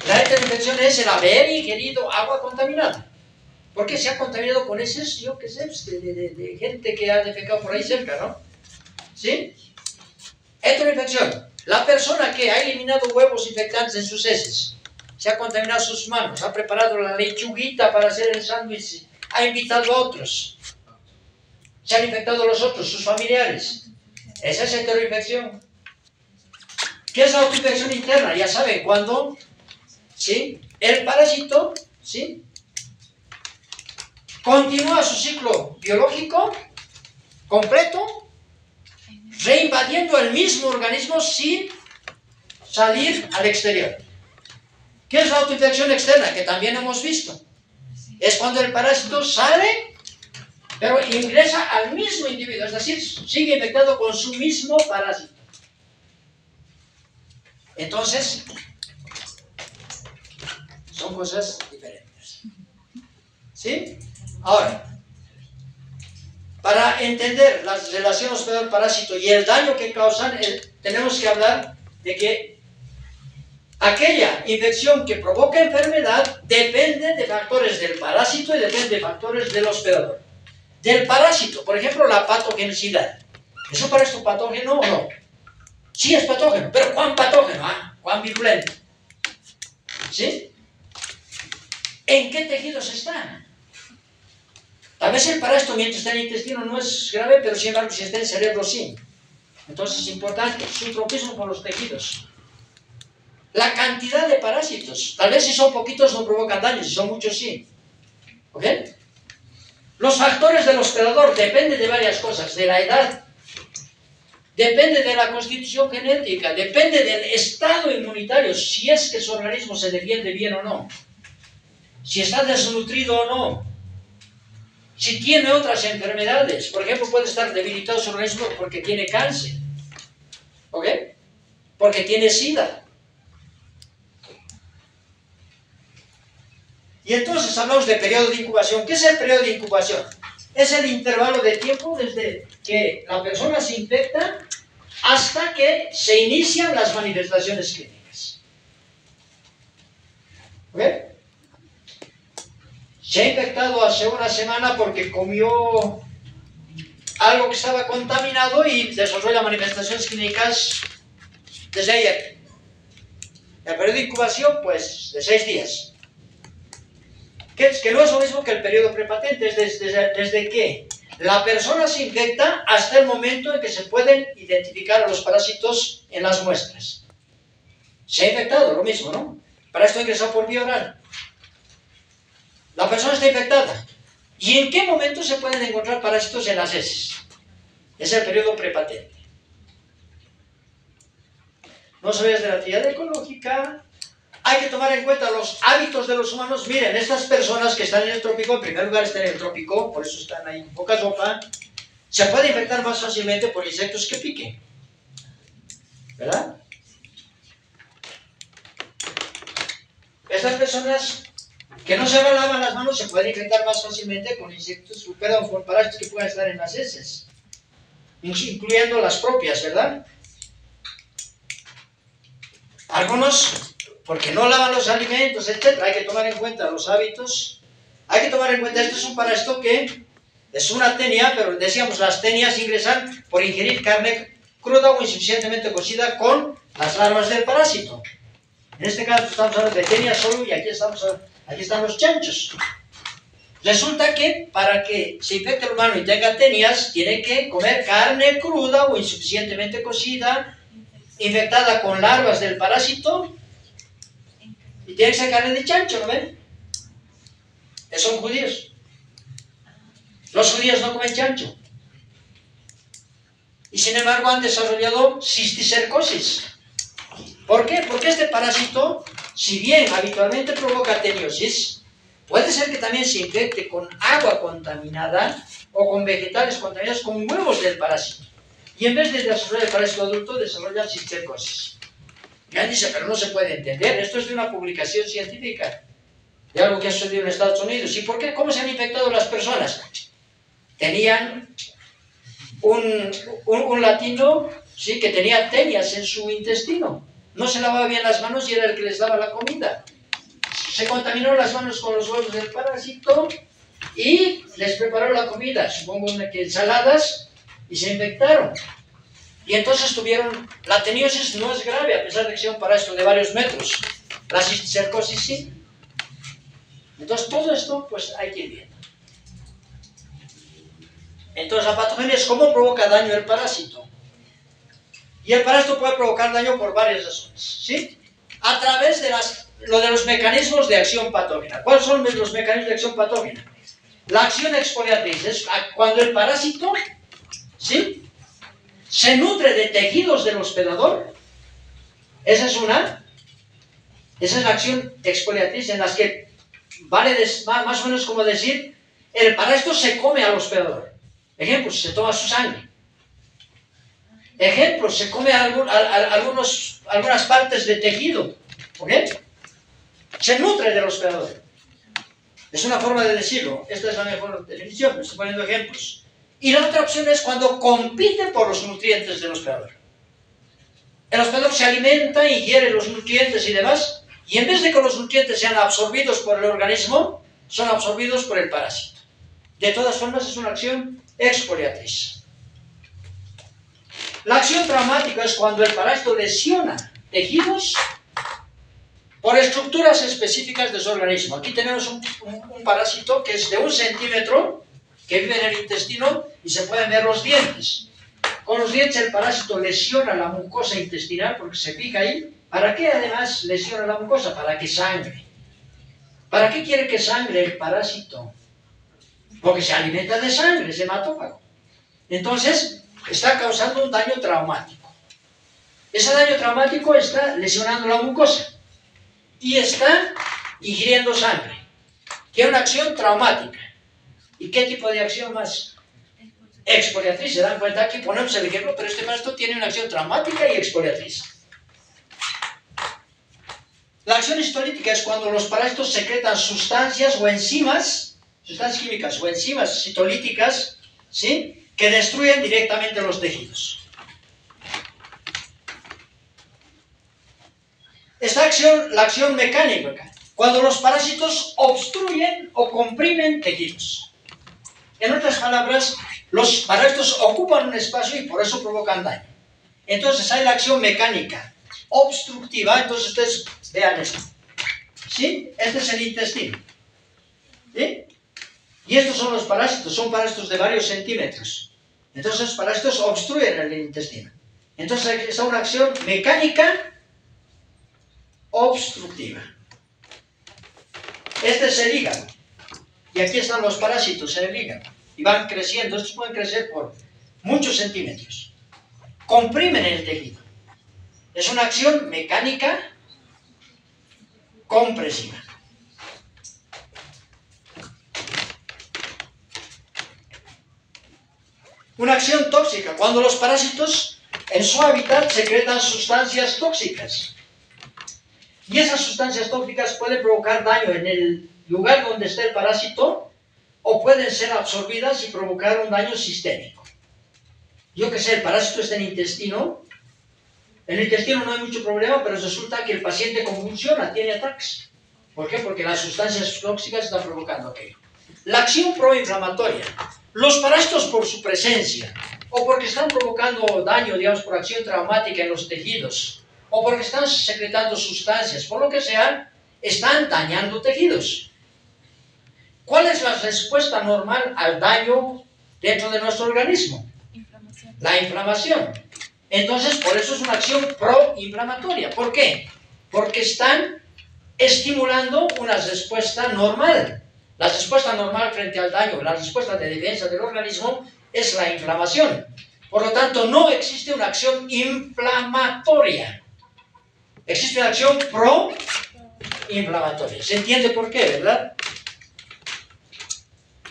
La heteroinfección es el haber ingerido agua contaminada. Porque se ha contaminado con heces, yo qué sé, de gente que ha defecado por ahí cerca, ¿no? ¿Sí? Heteroinfección. La persona que ha eliminado huevos infectantes en sus heces, se ha contaminado sus manos, ha preparado la lechuguita para hacer el sándwich, ha invitado a otros, se han infectado los otros, sus familiares. Esa es heteroinfección. ¿Qué es la autoinfección interna? Ya saben, cuando ¿sí? el parásito ¿sí? continúa su ciclo biológico completo, reinvadiendo el mismo organismo sin salir al exterior. ¿Qué es la autoinfección externa? Que también hemos visto. Es cuando el parásito sale, pero ingresa al mismo individuo, es decir, sigue infectado con su mismo parásito. Entonces, son cosas diferentes. ¿Sí? Ahora, para entender las relaciones hospedador-parásito y el daño que causan, tenemos que hablar de que aquella infección que provoca enfermedad depende de factores del parásito y depende de factores del hospedador. Del parásito, por ejemplo, la patogenicidad. ¿Es un parásito patógeno o no? Sí es patógeno, pero ¿cuán patógeno? ¿Cuán virulento? ¿Sí? ¿En qué tejidos está? Tal vez el parásito mientras está en el intestino no es grave, pero sin embargo si está en el cerebro sí. Entonces es importante su tropismo con los tejidos. La cantidad de parásitos. Tal vez si son poquitos no provocan daño, si son muchos sí. ¿Ok? Los factores del hospedador dependen de varias cosas, de la edad, depende de la constitución genética, depende del estado inmunitario, si es que su organismo se defiende bien o no, si está desnutrido o no, si tiene otras enfermedades. Por ejemplo, puede estar debilitado su organismo porque tiene cáncer, ¿ok? Porque tiene SIDA. Y entonces hablamos de periodo de incubación. ¿Qué es el periodo de incubación? Es el intervalo de tiempo desde que la persona se infecta hasta que se inician las manifestaciones clínicas. ¿Ok? Se ha infectado hace una semana porque comió algo que estaba contaminado y desarrolla manifestaciones clínicas desde ayer. El periodo de incubación, pues, de 6 días. Que no es lo mismo que el periodo prepatente, es desde que la persona se infecta hasta el momento en que se pueden identificar a los parásitos en las muestras. Se ha infectado, lo mismo, ¿no? Para esto ingresa por vía oral. La persona está infectada. ¿Y en qué momento se pueden encontrar parásitos en las heces? Es el periodo prepatente. No sabías de la actividad ecológica. Hay que tomar en cuenta los hábitos de los humanos. Miren, estas personas que están en el trópico, en primer lugar están en el trópico, por eso están ahí en poca sopa, se puede infectar más fácilmente por insectos que piquen. ¿Verdad? Estas personas que no se lavan las manos se pueden infectar más fácilmente con insectos, perdón, con parásitos que puedan estar en las heces, incluyendo las propias, ¿verdad? Algunos porque no lavan los alimentos, etc. Hay que tomar en cuenta los hábitos. Hay que tomar en cuenta, esto es un parásito que es una tenia, pero decíamos, las tenias ingresan por ingerir carne cruda o insuficientemente cocida con las larvas del parásito. En este caso estamos hablando de tenia solo y aquí están los chanchos. Resulta que para que se infecte el humano y tenga tenias, tiene que comer carne cruda o insuficientemente cocida, infectada con larvas del parásito. Y tiene que ser carne de chancho, ¿no ven? Son judíos. Los judíos no comen chancho. Y sin embargo han desarrollado cisticercosis. ¿Por qué? Porque este parásito, si bien habitualmente provoca teniosis, puede ser que también se infecte con agua contaminada o con vegetales contaminados con huevos del parásito. Y en vez de desarrollar el parásito adulto, desarrolla cisticercosis. Y alguien dice, pero no se puede entender. Esto es de una publicación científica, de algo que ha sucedido en Estados Unidos. ¿Y por qué? ¿Cómo se han infectado las personas? Tenían un latino, ¿sí?, que tenía tenias en su intestino. No se lavaba bien las manos y era el que les daba la comida. Se contaminó las manos con los huevos del parásito y les preparó la comida, supongo que ensaladas, y se infectaron. Y entonces tuvieron, la teniosis no es grave, a pesar de que sea un parásito de varios metros. La cisticercosis sí. Entonces todo esto, pues hay que ir viendo. Entonces la patogenia cómo provoca daño el parásito. Y el parásito puede provocar daño por varias razones, ¿sí? A través de los mecanismos de acción patógena. ¿Cuáles son los mecanismos de acción patógena? La acción exfoliatriz es cuando el parásito, ¿sí?, se nutre de tejidos del hospedador. Esa es la acción exfoliatriz, en las que vale más o menos como decir, el parásito se come al hospedador. Ejemplo, se toma su sangre. Ejemplo, se come algunas partes de tejido. ¿Ok? Se nutre del hospedador. Es una forma de decirlo. Esta es la mejor definición. Me estoy poniendo ejemplos. Y la otra opción es cuando compite por los nutrientes del hospedador. El hospedador se alimenta, ingiere los nutrientes y demás, y en vez de que los nutrientes sean absorbidos por el organismo, son absorbidos por el parásito. De todas formas, es una acción exfoliatriz. La acción traumática es cuando el parásito lesiona tejidos por estructuras específicas de su organismo. Aquí tenemos un parásito que es de 1 centímetro, que vive en el intestino y se pueden ver los dientes. Con los dientes el parásito lesiona la mucosa intestinal porque se pica ahí. ¿Para qué además lesiona la mucosa? Para que sangre. ¿Para qué quiere que sangre el parásito? Porque se alimenta de sangre, es hematófago. Entonces, está causando un daño traumático. Ese daño traumático está lesionando la mucosa y está ingiriendo sangre. Tiene una acción traumática. ¿Y qué tipo de acción más? Exfoliatriz. Se dan cuenta, aquí ponemos el ejemplo, pero este parásito tiene una acción traumática y exfoliatriz. La acción histolítica es cuando los parásitos secretan sustancias o enzimas, sustancias químicas o enzimas citolíticas, ¿sí?, que destruyen directamente los tejidos. Esta acción, la acción mecánica, cuando los parásitos obstruyen o comprimen tejidos. En otras palabras, los parásitos ocupan un espacio y por eso provocan daño. Entonces hay la acción mecánica obstructiva. Entonces ustedes vean esto, ¿sí? Este es el intestino, ¿sí? Y estos son los parásitos, son parásitos de varios centímetros. Entonces los parásitos obstruyen el intestino. Entonces está una acción mecánica obstructiva. Este es el hígado. Y aquí están los parásitos en el hígado. Y van creciendo. Estos pueden crecer por muchos centímetros. Comprimen el tejido. Es una acción mecánica compresiva. Una acción tóxica, cuando los parásitos en su hábitat secretan sustancias tóxicas. Y esas sustancias tóxicas pueden provocar daño en el lugar donde esté el parásito o pueden ser absorbidas y provocar un daño sistémico. Yo que sé, el parásito está en el intestino. En el intestino no hay mucho problema, pero resulta que el paciente convulsiona, tiene ataques. ¿Por qué? Porque las sustancias tóxicas están provocando aquello. La acción proinflamatoria. Los parásitos por su presencia, o porque están provocando daño, digamos, por acción traumática en los tejidos, o porque están secretando sustancias, por lo que sea, están dañando tejidos. ¿Cuál es la respuesta normal al daño dentro de nuestro organismo? La inflamación. Entonces, por eso es una acción proinflamatoria. ¿Por qué? Porque están estimulando una respuesta normal. La respuesta normal frente al daño, la respuesta de defensa del organismo es la inflamación. Por lo tanto, no existe una acción inflamatoria. Existe una acción proinflamatoria. ¿Se entiende por qué, verdad?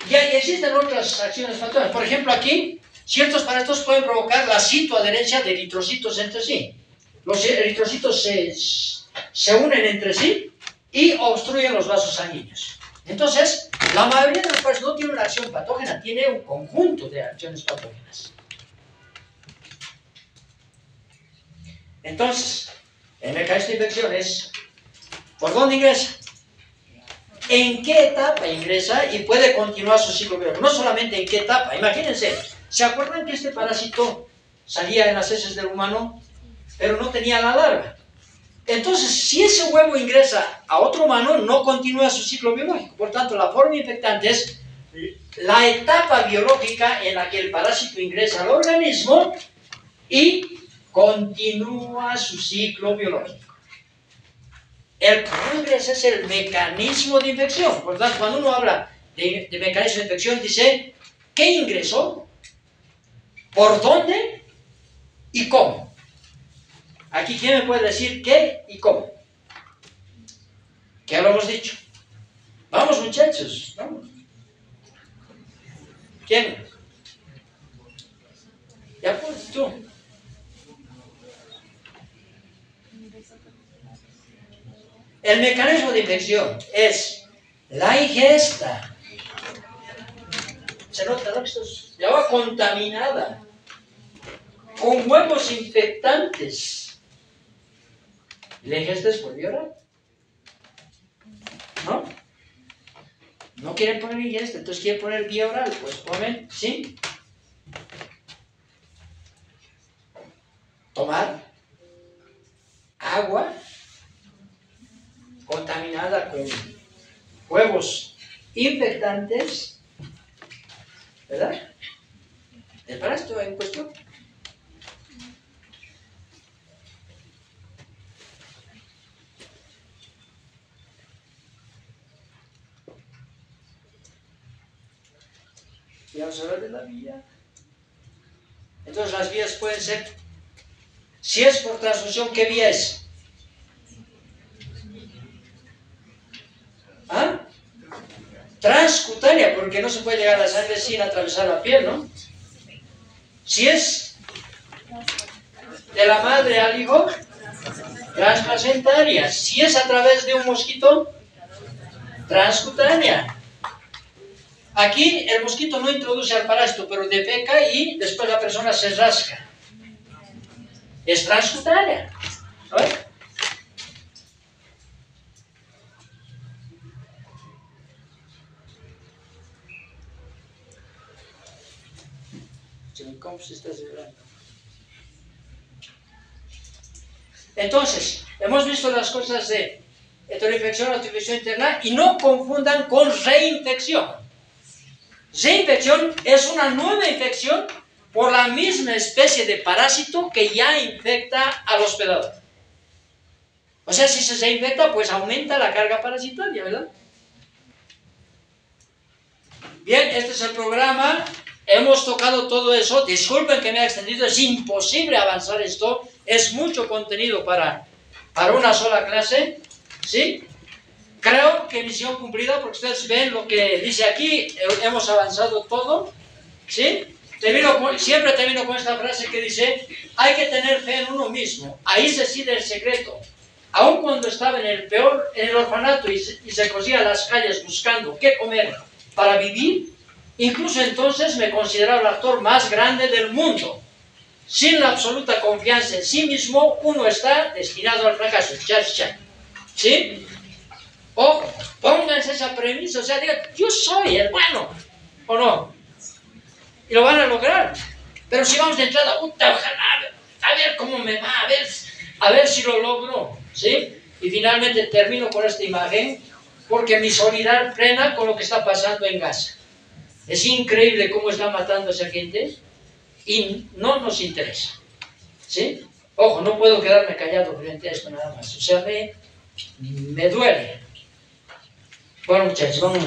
Y existen otras acciones patógenas. Por ejemplo, aquí, ciertos parásitos pueden provocar la citoadherencia de eritrocitos entre sí. Los eritrocitos se unen entre sí y obstruyen los vasos sanguíneos. Entonces, la mayoría de los parásitos no tiene una acción patógena, tiene un conjunto de acciones patógenas. Entonces, el mecanismo de infección es, ¿por dónde ingresa? ¿En qué etapa ingresa? Y puede continuar su ciclo biológico. No solamente en qué etapa. Imagínense, ¿se acuerdan que este parásito salía en las heces del humano, pero no tenía la larva. Entonces, si ese huevo ingresa a otro humano, no continúa su ciclo biológico. Por tanto, la forma infectante es la etapa biológica en la que el parásito ingresa al organismo y continúa su ciclo biológico. El progreso es el mecanismo de infección. Por tanto, cuando uno habla de mecanismo de infección, dice ¿qué ingresó? ¿Por dónde? ¿Y cómo? Aquí, ¿quién me puede decir qué y cómo? ¿Qué lo hemos dicho? Vamos, muchachos, vamos. ¿Quién? Ya pues, tú. El mecanismo de infección es la ingesta. Se nota, ¿no? Esto es de agua contaminada con huevos infectantes. ¿La ingesta es por vía oral? ¿No? No quieren poner ingesta, entonces quieren poner vía oral. Pues ponen, ¿sí? Tomar agua contaminada con huevos infectantes, ¿verdad? ¿El parásito en cuestión? Y vamos a hablar de la vía. Entonces las vías pueden ser, si es por transfusión, ¿qué vía es? ¿Ah? Transcutánea, porque no se puede llegar a la sangre sin atravesar la piel, ¿no? Si es de la madre al hijo, transplacentaria. Si es a través de un mosquito, transcutánea. Aquí el mosquito no introduce al parásito, pero defeca y después la persona se rasca. Es transcutánea. ¿No ves? ¿Cómo se está celebrando? Entonces, hemos visto las cosas de heteroinfección, autoinfección interna, y no confundan con reinfección. Reinfección es una nueva infección por la misma especie de parásito que ya infecta al hospedador. O sea, si se reinfecta, pues aumenta la carga parasitaria, ¿verdad? Bien, este es el programa. Hemos tocado todo eso. Disculpen que me haya extendido. Es imposible avanzar esto. Es mucho contenido para una sola clase. ¿Sí? Creo que misión cumplida, porque ustedes ven lo que dice aquí. Hemos avanzado todo. ¿Sí? Siempre termino con esta frase que dice: hay que tener fe en uno mismo. Ahí se reside el secreto. Aun cuando estaba en el orfanato y se cosía las calles buscando qué comer para vivir, incluso entonces me consideraba el actor más grande del mundo. Sin la absoluta confianza en sí mismo, uno está destinado al fracaso. ¿Sí? Ojo, pónganse esa premisa, o sea, digan, yo soy el bueno, ¿o no? Y lo van a lograr. Pero si vamos de entrada, ojalá, a ver cómo me va, a ver si lo logro, ¿sí? Y finalmente termino con esta imagen, porque mi solidaridad plena con lo que está pasando en Gaza. Es increíble cómo está matando a esa gente y no nos interesa, ¿sí? Ojo, no puedo quedarme callado frente a esto nada más, o sea, me duele. Bueno, muchachos, vamos.